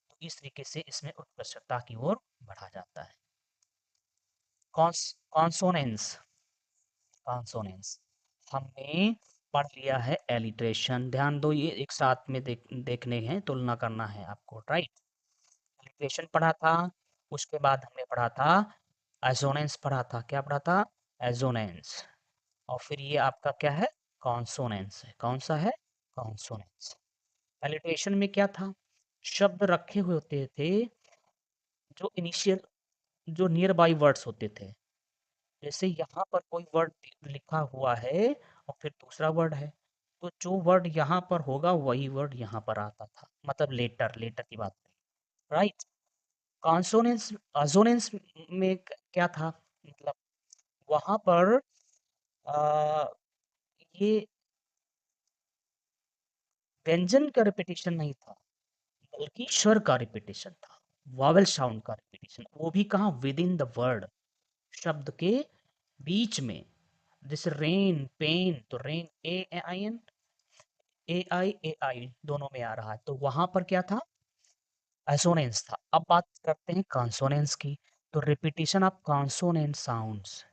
तो इस तरीके से इसमें उत्कृष्टता की ओर बढ़ा जाता है। कॉन्सोनेंस, कॉन्सोनेंस हमने पढ़ लिया है। एलिट्रेशन, ध्यान दो, ये एक साथ में देखने हैं, तुलना करना है आपको, राइट। एलिट्रेशन पढ़ा था, उसके बाद हमने पढ़ा था एजोनेंस पढ़ा था। क्या पढ़ा था, एजोनेंस। और फिर ये आपका क्या है, कॉन्सोनेंस है। कौन सा है, कॉन्सोनेंस। एलिट्रेशन में क्या था, शब्द रखे हुए होते थे जो इनिशियल, जो नियर बाई वर्ड्स होते थे। जैसे यहाँ पर कोई वर्ड लिखा हुआ है और फिर दूसरा वर्ड है, तो जो वर्ड यहाँ पर होगा वही वर्ड यहाँ पर आता था, मतलब लेटर, लेटर की बात, राइट। कॉन्सोनेंस, अजोनेंस में क्या था, मतलब वहां पर आ, ये व्यंजन का रिपीटिशन नहीं था, बल्कि स्वर का रिपीटिशन था, वॉवेल साउंड का रिपीटिशन, वो भी कहाँ, विद इन द वर्ड, शब्द के बीच में। जैसे रेन, पेन, तो रेन, ए आई एन, ए आई दोनों में आ रहा है, तो वहां पर क्या था, एसोनेंस था। अब बात करते हैं कॉन्सोनेंस की, तो रिपीटिशन ऑफ कॉन्सोनेंट साउंड्स,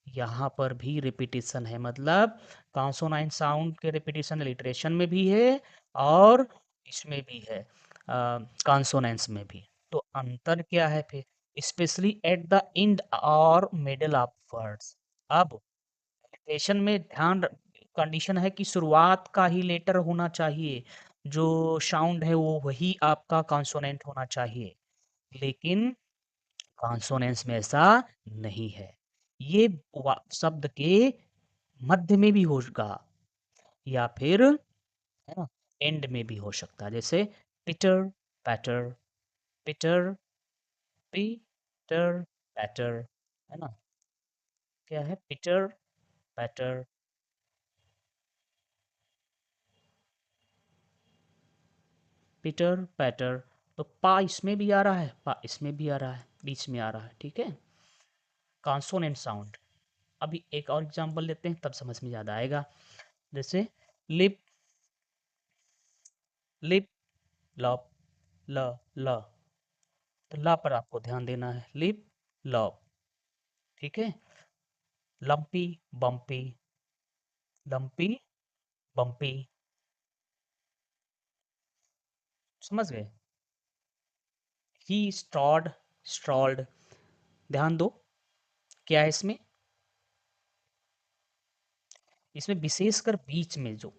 यहाँ पर भी रिपीटिशन है, मतलब कॉन्सोनाइंट साउंड के रिपीटिशन लिटरेशन में भी है और इसमें भी है, कॉन्सोनेंट्स में भी। तो अंतर क्या है फिर, स्पेशली एट द एंड और मिडल ऑफ वर्ड्स। अब लिटरेशन में ध्यान कंडीशन है कि शुरुआत का ही लेटर होना चाहिए, जो साउंड है वो वही आपका कॉन्सोनेंट होना चाहिए, लेकिन कॉन्सोनेंस में ऐसा नहीं है। ये शब्द के मध्य में भी होगा या फिर, है ना, एंड में भी हो सकता है। जैसे पीटर, पैटर, पीटर, पीटर, पैटर, है ना, क्या है, पीटर, पैटर, पीटर, पैटर, तो पा इसमें भी आ रहा है, पा इसमें भी आ रहा है, बीच में आ रहा है, ठीक है। Consonant sound. अभी एक और एग्जांपल लेते हैं, तब समझ में ज़्यादा आएगा। जैसे लिप, लिप, लॉप, ल, ल। तो ला पर आपको ध्यान देना है, लिप, लॉप, ठीक है। लंपी, बम्पी, लंपी, बम्पी, समझ गए। ही स्ट्रॉड, स्ट्रॉल्ड। ध्यान दो, क्या है इसमें, इसमें विशेषकर बीच में जो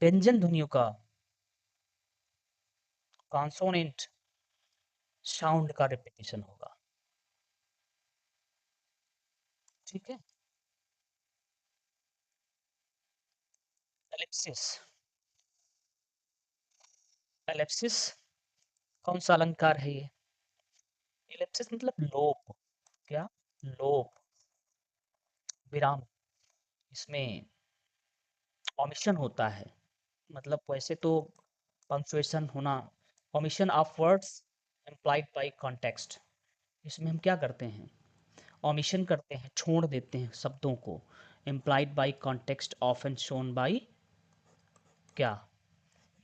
व्यंजन ध्वनियों का कॉन्सोनेंट साउंड का रिपीटिशन होगा, ठीक है। एलिप्सिस, एलिप्सिस कौन सा अलंकार है ये? एलिप्सिस मतलब लोप, क्या, लोप, विराम। इसमें ओमिशन होता है, मतलब वैसे तो पंक्चुएशन होना, omission of words implied by context. इसमें हम क्या करते हैं, ओमिशन करते हैं, छोड़ देते हैं शब्दों को। Implied by context often shown by क्या,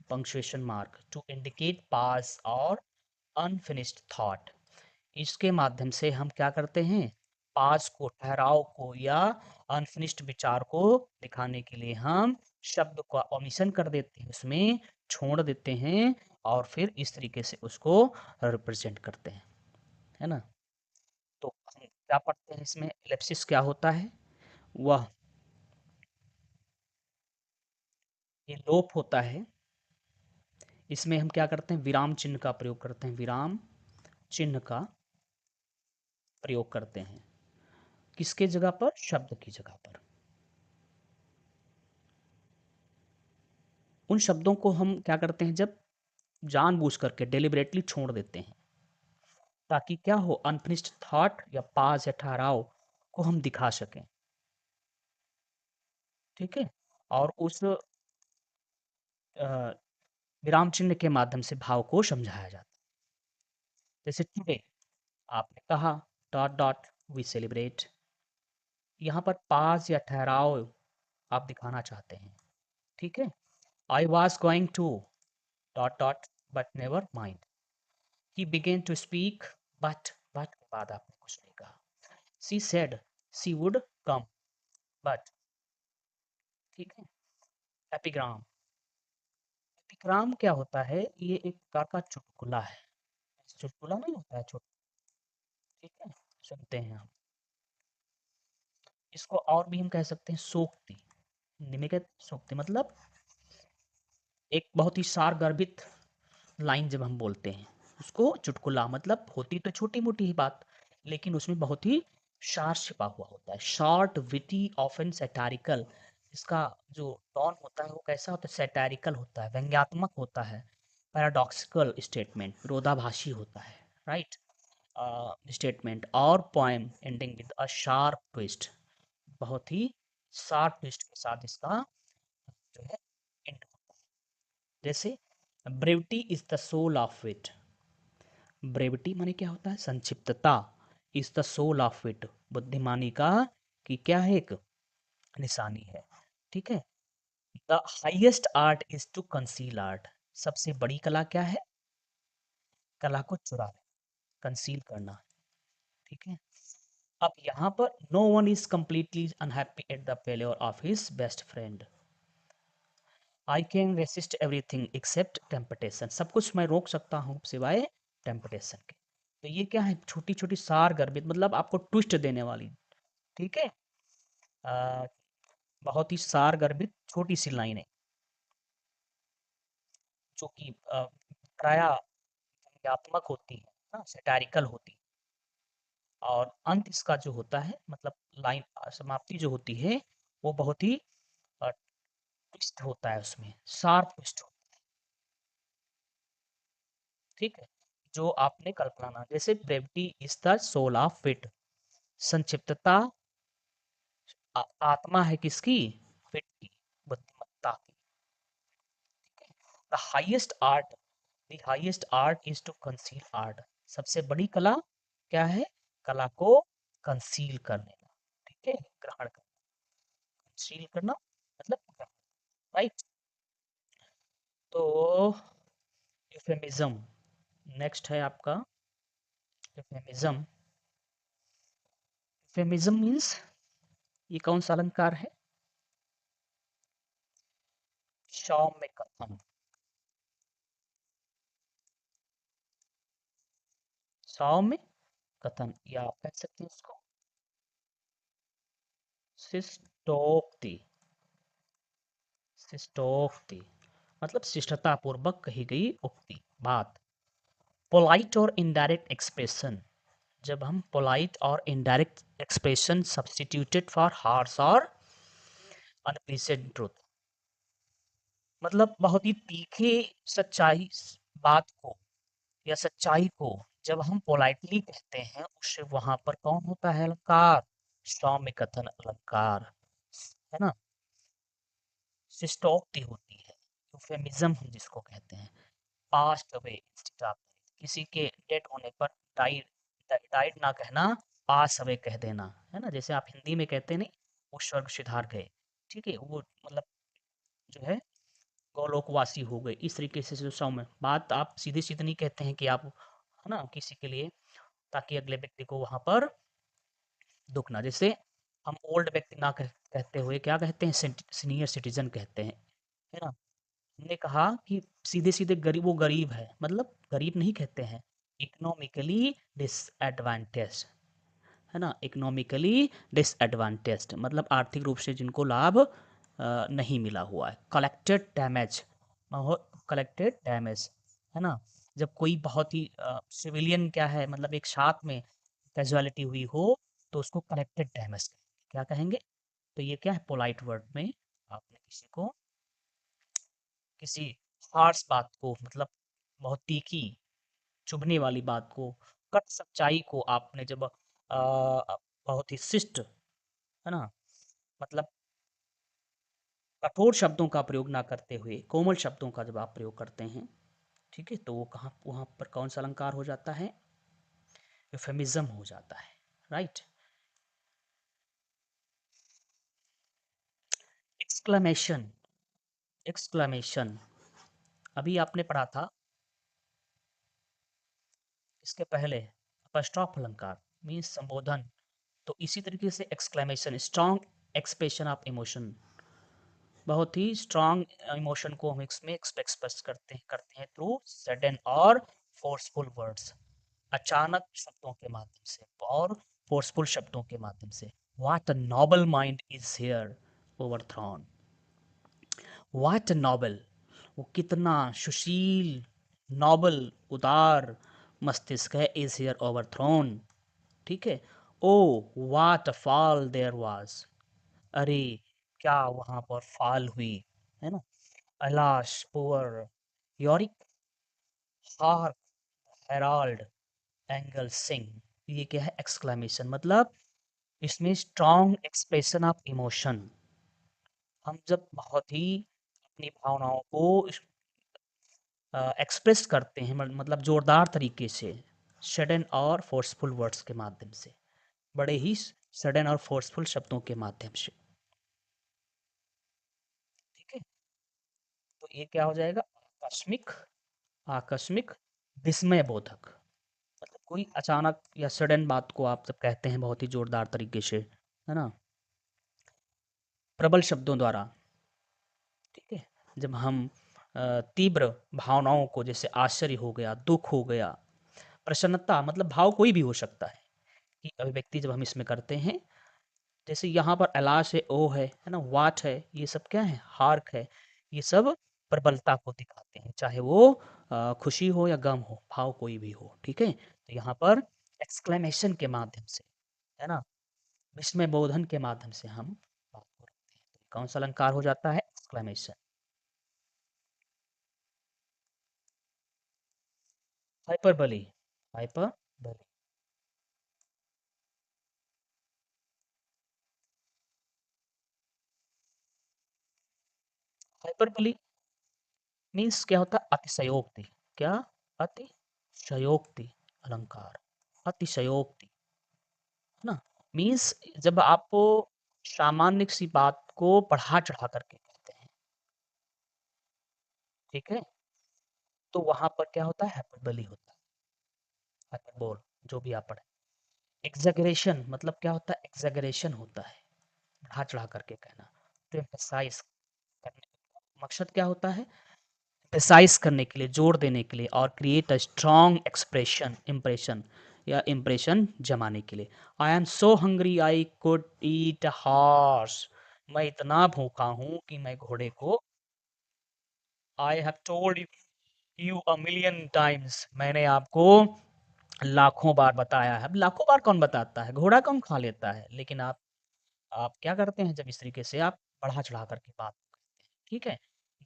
punctuation mark to indicate pause और अनफिनिश्ड थॉट। इसके माध्यम से हम क्या करते हैं, पास को, ठहराव को या अनफिनिश्ड विचार को दिखाने के लिए हम शब्द का ओमिशन कर देते हैं, उसमें छोड़ देते हैं, और फिर इस तरीके से उसको रिप्रेजेंट करते हैं, है ना। तो हम क्या पढ़ते हैं इसमें, एलिप्सिस क्या होता है, वह ये लोप होता है। इसमें हम क्या करते हैं, विराम चिन्ह का प्रयोग करते हैं, विराम चिन्ह का प्रयोग करते हैं, किसके जगह पर, शब्द की जगह पर। उन शब्दों को हम क्या करते हैं, जब जानबूझ करके डेलिबरेटली छोड़ देते हैं, ताकि क्या हो, अनफिनिश्ड थॉट या पास या ठहराव को हम दिखा सकें, ठीक है। और उस विराम चिन्ह के माध्यम से भाव को समझाया जाता है। जैसे टुडे आपने कहा, डॉट डॉट वी सेलिब्रेट, यहाँ पर पास या ठहराव आप दिखाना चाहते हैं, ठीक है। I was going to dot dot but never mind, he began to speak but के बाद आपने कुछ नहीं कहा। She said she would come but, ठीक है। एपिग्राम, एपिग्राम क्या होता है, ये एक प्रकार का चुटकुला है, चुटकुला नहीं होता है छोटा, ठीक है, सुनते हैं हम। इसको और भी हम कह सकते हैं सोक्ति, हिंदी में कहते हैं सोक्ति, मतलब एक बहुत ही सारगर्भित लाइन जब हम बोलते हैं उसको चुटकुला, मतलब होती तो छोटी मोटी ही बात, लेकिन उसमें बहुत ही सार छिपा हुआ होता है, शॉर्ट विटी ऑफन सैटारिकल। इसका जो टोन होता है वो कैसा होता है, सैटारिकल होता है, व्यंग्यात्मक होता है, पैराडॉक्सिकल स्टेटमेंट, विरोधाभासी होता है, राइट, स्टेटमेंट, और poem ending with a sharp twist, बहुत ही शार्प ट्विस्ट के साथ इसका जो है एंड। जैसे brevity is the soul of wit, brevity माने क्या होता है, संक्षिप्तता, is the soul of wit, बुद्धिमानी का कि क्या है, एक निशानी है, ठीक है। The highest art is to conceal art, सबसे बड़ी कला क्या है, कला को चुरा लेना, कंसील करना, ठीक है। अब यहाँ पर no one is completely unhappy at the failure of his best friend, I can resist everything except temptation, सब कुछ मैं रोक सकता हूँ सिवाय टेम्पटेशन के। तो ये क्या है, छोटी छोटी सार गर्भित, मतलब आपको ट्विस्ट देने वाली, ठीक है। अ, बहुत ही सार गर्भित छोटी सी लाइनें, जो कि प्राय व्यंग्यात्मक होती है ना, सैटारिकल होती, और अंत इसका जो होता है, मतलब लाइन समाप्ति जो होती है, वो बहुत ही ट्विस्ट होता है, उसमें शार्प ट्विस्ट होता है, ठीक है। जो आपने कल्पना ना, जैसे brevity is the soul of wit, संक्षिप्तता आत्मा है किसकी, विट की, बुद्धिमत्ता की, the highest art, the highest art is to conceal art. सबसे बड़ी कला क्या है? कला को कंसील करने का, ठीक है, ग्रहण करना, कंसील करना मतलब, राइट। तो यूफेमिज्म नेक्स्ट है आपका। यूफेमिज्म, यूफेमिज्म मीन्स ये कौन सा अलंकार है? सौम्य कथन, सौम्य कथन, या आप कह सकते हैं इसको शिष्टोक्ति, शिष्टोक्ति मतलब शिष्टता पूर्वक कही गई उक्ति, बात। पोलाइट और इनडायरेक्ट एक्सप्रेशन, जब हम पोलाइट और indirect expression substituted for harsh और अनप्लीजेंट ट्रूथ, मतलब बहुत ही तीखे सच्चाई बात को या सच्चाई को जब हम पोलाइटली कहते हैं, उससे वहां पर कौन होता है? अलंकार, सौम्य कथन अलंकार, है ना। शिष्टोक्ति होती है, यूफेमिज्म हम जिसको कहते हैं। पास्ट अवे इंस्टेड ऑफ, किसी के डेड होने पर डाइड, डाइड ना कहना, पास अवे कह देना, है ना। जैसे आप हिंदी में कहते नहीं, वो स्वर्ग सिधार गए, ठीक है, वो मतलब जो है गोलोकवासी हो गए, इस तरीके से जो सौम्य बात, आप सीधे सीधे नहीं कहते हैं कि आप, है ना, किसी के लिए, ताकि अगले व्यक्ति को वहां पर दुख ना। जैसे हम ओल्ड व्यक्ति ना कहते हुए क्या कहते हैं? सीनियर सिटीजन कहते हैं, है ना। हमने कहा कि सीधे सीधे गरीब, वो गरीब है, मतलब गरीब नहीं कहते हैं, इकोनॉमिकली डिसएडवांटेज, है ना, इकोनॉमिकली डिसएडवांटेज्ड मतलब आर्थिक रूप से जिनको लाभ नहीं मिला हुआ है। कलेक्टेड डैमेज, कलेक्टेड डैमेज, है ना, जब कोई बहुत ही सिविलियन क्या है, मतलब एक साथ में कैजुअलिटी हुई हो, तो उसको कलेक्टेड डैमेज क्या कहेंगे? तो ये क्या है? पोलाइट वर्ड में आपने किसी को, किसी हार्श बात को, मतलब बहुत तीखी चुभने वाली बात को, कट सच्चाई को आपने जब बहुत ही शिष्ट, है ना, मतलब कठोर शब्दों का प्रयोग ना करते हुए कोमल शब्दों का जब आप प्रयोग करते हैं, ठीक है, तो वो कहाँ, वहाँ पर कौन सा अलंकार हो जाता है? यूफेमिज्म हो जाता है, राइट। एक्सक्लेमेशन, एक्सक्लेमेशन अभी आपने पढ़ा था, इसके पहले अपस्ट्रॉफ अलंकार मीन्स संबोधन, तो इसी तरीके से exclamation strong expression of emotion, बहुत ही स्ट्रॉन्ग इमोशन को हम इसमें एक्सप्रेस करते हैं थ्रू सडन और फोर्सफुल वर्ड्स, अचानक शब्दों के माध्यम से और फोर्सफुल शब्दों के माध्यम से। What a Nobel mind is here overthrown, what a Nobel, वो कितना सुशील, नोबल उदार मस्तिष्क है, इज हियर ओवरथ्रोन, ठीक है। O what a fall there was, अरे क्या वहां पर फॉल हुई, है ना। Alas poor Yorick hark herald angel sing, ये क्या है? एक्सक्लेमेशन, मतलब इसमें स्ट्रॉन्ग एक्सप्रेशन ऑफ इमोशन, हम जब बहुत ही अपनी भावनाओं को एक्सप्रेस करते हैं, मतलब जोरदार तरीके से, सडन और फोर्सफुल वर्ड्स के माध्यम से, बड़े ही सडन और फोर्सफुल शब्दों के माध्यम से, ठीक है। तो ये क्या हो जाएगा? आकस्मिक, आकस्मिक विस्मय बोधक, मतलब कोई अचानक या सडन बात को आप जब कहते हैं बहुत ही जोरदार तरीके से, है ना, प्रबल शब्दों द्वारा, ठीक है, जब हम तीव्र भावनाओं को, जैसे आश्चर्य हो गया, दुख हो गया, प्रसन्नता, मतलब भाव कोई भी हो सकता है कि अभिव्यक्ति जब हम इसमें करते हैं, जैसे यहाँ पर अलाश है, ओ है ना, वाट है, ये सब क्या है? हार्क है, ये सब प्रबलता को दिखाते हैं, चाहे वो खुशी हो या गम हो, भाव कोई भी हो, ठीक है। तो यहाँ पर एक्सक्लेमेशन के माध्यम से, है ना, विस्मय बोधन के माध्यम से हम बात को रखते हैं, तो कौन सा अलंकार हो जाता है? Exclamation. Hyperbole, hyperbole, hyperbole means क्या होता है? अतिशयोक्ति। क्या? अतिशयोक्ति अलंकार, अतिशयोक्ति, है ना? मीन्स जब आप सामान्य सी बात को बढ़ा चढ़ा करके कहते हैं, ठीक है, तो वहां पर क्या होता है? हाइपरबोली होता है। हाइपरबोल, जो भी आप पढ़े। एग्जैगरेशन मतलब क्या होता है? एग्जैगरेशन होता है, बढ़ा चढ़ा करके कहना। तो एम्फसाइज करने का मकसद क्या होता है? एम्फसाइज करने के लिए, जोर देने के लिए, और create a strong expression, impression या इम्प्रेशन जमाने के लिए। I am so hungry I could eat a horse. मैं इतना भूखा हूं कि मैं घोड़े को, I have told you a million times, मैंने आपको लाखों बार बताया है। अब लाखों बार कौन बताता है? घोड़ा कौन खा लेता है? लेकिन आप क्या करते हैं जब इस तरीके से आप बढ़ा चढ़ा करके बात करते हैं, ठीक है?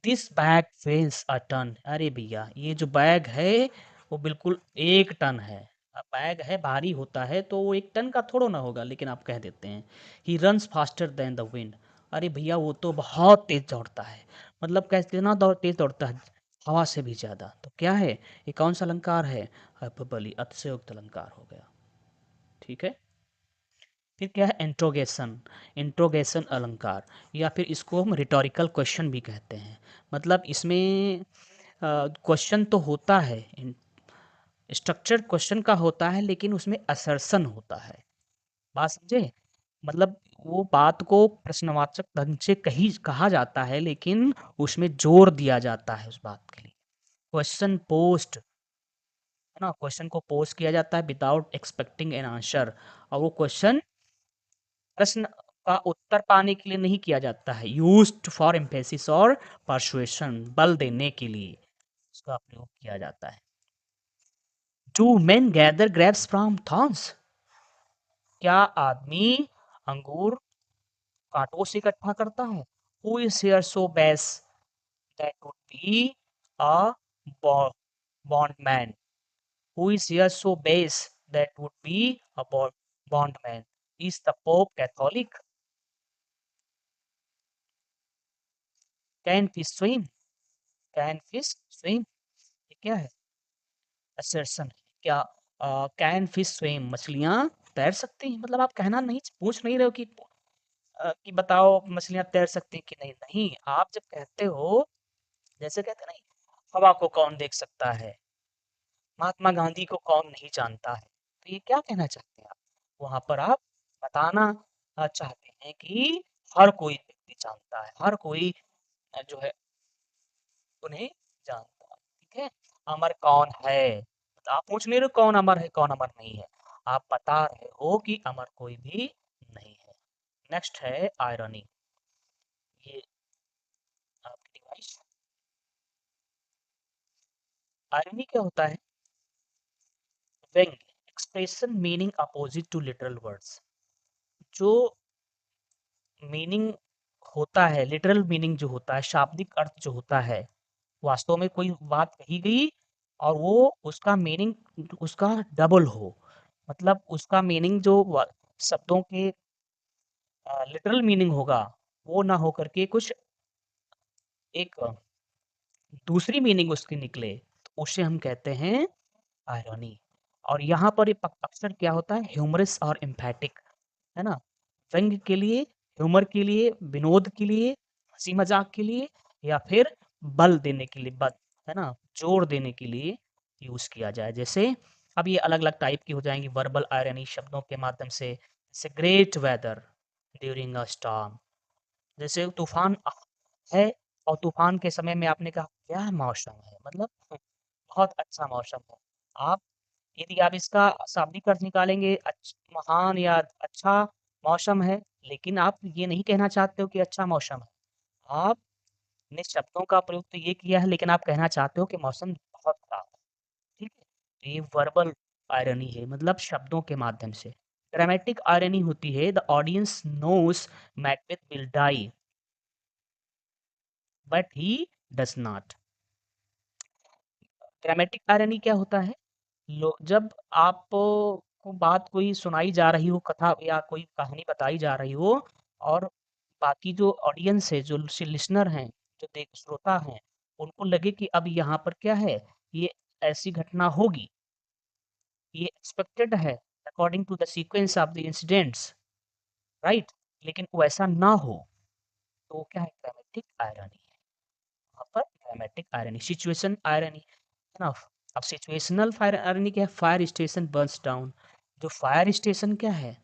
This bag weighs a ton. अरे भैया, ये जो बैग है वो बिल्कुल 1 टन है। अब बैग है, भारी होता है, तो वो 1 टन का थोड़ो ना होगा, लेकिन आप कह देते हैं he runs faster than the wind. अरे भैया, वो तो बहुत तेज दौड़ता है। मतलब कैसे, कितना तेज दौड़ता है? हवा से भी ज्यादा। तो क्या है ये? कौन सा अलंकार है? हाइपरबोली, अतिशयोक्त अलंकार हो गया, ठीक है? फिर क्या है? इंट्रोगेशन। इंट्रोगेशन अलंकार, या फिर इसको हम रिटोरिकल क्वेश्चन भी कहते हैं। मतलब इसमें क्वेश्चन तो होता है, स्ट्रक्चर्ड क्वेश्चन का होता है, लेकिन उसमें असर्शन होता है। बात समझे? मतलब वो बात को प्रश्नवाचक ढंग से कही कहा जाता है, लेकिन उसमें जोर दिया जाता है उस बात के लिए। क्वेश्चन पोस्ट, है ना? क्वेश्चन को पोस्ट किया जाता है विदाउट एक्सपेक्टिंग एन आंसर। और वो क्वेश्चन प्रश्न का उत्तर पाने के लिए नहीं किया जाता है, यूज्ड फॉर एम्फेसिस और परसुएशन, बल देने के लिए उसका प्रयोग किया जाता है। Do men gather grapes from thorns? क्या आदमी अंगूर कांटों से इकट्ठा करता है? Who is here so base that would be a bondman? Who is here so base that would be a bondman? Is the Pope Catholic? Can fish swim? Can fish swim, ये क्या है? असर्शन है। क्या? Can fish swim, मछलियां तैर सकती हैं? मतलब आप कहना नहीं, पूछ नहीं रहे हो कि बताओ मछलियां तैर सकती हैं कि नहीं। नहीं, आप जब कहते हो, जैसे कहते हैं नहीं, हवा को कौन देख सकता है, महात्मा गांधी को कौन नहीं जानता है, तो ये क्या कहना चाहते हैं आप? वहां पर आप बताना चाहते हैं कि हर कोई व्यक्ति जानता है, हर कोई जो है उन्हें जानता है, ठीक है? अमर कौन है? तो आप पूछ नहीं रहे कौन अमर है, कौन अमर नहीं है, आप बता रहे हो कि अमर कोई भी नहीं है। नेक्स्ट है आयरनी। ये आपकी डिवाइस। आयरनी क्या होता है? व्यंग, expression meaning opposite to literal words. जो मीनिंग होता है, लिटरल मीनिंग जो होता है, शाब्दिक अर्थ जो होता है, वास्तव में कोई बात कही गई और वो उसका मीनिंग उसका डबल हो। मतलब उसका मीनिंग जो शब्दों के लिटरल मीनिंग होगा, वो ना होकर के कुछ एक दूसरी मीनिंग उसकी निकले, तो उसे हम कहते हैं आयरनी। और यहाँ पर ये अक्सर क्या होता है? ह्यूमरस और एम्फैटिक, है ना? व्यंग के लिए, ह्यूमर के लिए, विनोद के लिए, हंसी मजाक के लिए, या फिर बल देने के लिए, बल, है ना, जोर देने के लिए यूज किया जाए। जैसे अब ये अलग अलग टाइप की हो जाएंगी वर्बल आयरनी शब्दों के माध्यम से। जैसे great weather during a storm, जैसे तूफान है और तूफान के समय में आपने कहा क्या मौसम है, मतलब बहुत अच्छा मौसम है। आप, यदि आप इसका शाब्दिक अर्थ निकालेंगे, महान या अच्छा मौसम है, लेकिन आप ये नहीं कहना चाहते हो कि अच्छा मौसम है। आपने शब्दों का प्रयोग तो ये किया है, लेकिन आप कहना चाहते हो कि मौसम बहुत खराब है, ठीक है? तो ये वर्बल आयरनी है, मतलब शब्दों के माध्यम से। ड्रामेटिक आयरनी होती है the audience knows Macbeth will die but he does not. Dramatic irony क्या होता है? जब आप को बात कोई सुनाई जा रही हो, कथा या कोई कहानी बताई जा रही हो, और बाकी जो ऑडियंस है, जो लिसनर हैं, जो देख श्रोता हैं, उनको लगे कि अब यहाँ पर क्या है, ये ऐसी घटना होगी, ये एक्सपेक्टेड है according to the sequence of the incidents, right, लेकिन वैसा ना हो, तो वो क्या है, ड्रामेटिक आयरनी है। वहाँ पर ड्रामेटिक आयरनी, सिचुएशन आयरनी है ना। अब सिचुएशनल फायर आयरनी क्या है, फायर स्टेशन बर्न्स डाउन। जो फायर स्टेशन क्या है,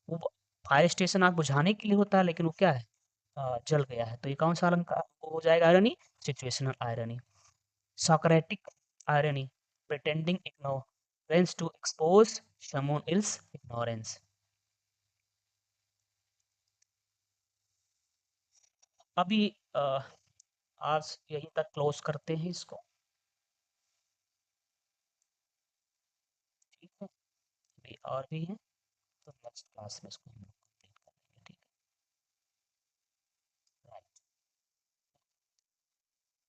वो फायर स्टेशन आग बुझाने के लिए होता है, लेकिन वो क्या है, जल गया है, तो ये कौन सा अलंकार वो हो जाएगा, irony, situational irony. Socratic irony, pretending ignorance to expose someone else's ignorance. अभी आज यहीं तक क्लोज करते हैं इसको, ठीक है, अभी और भी हैं, तो नेक्स्ट क्लास में इसको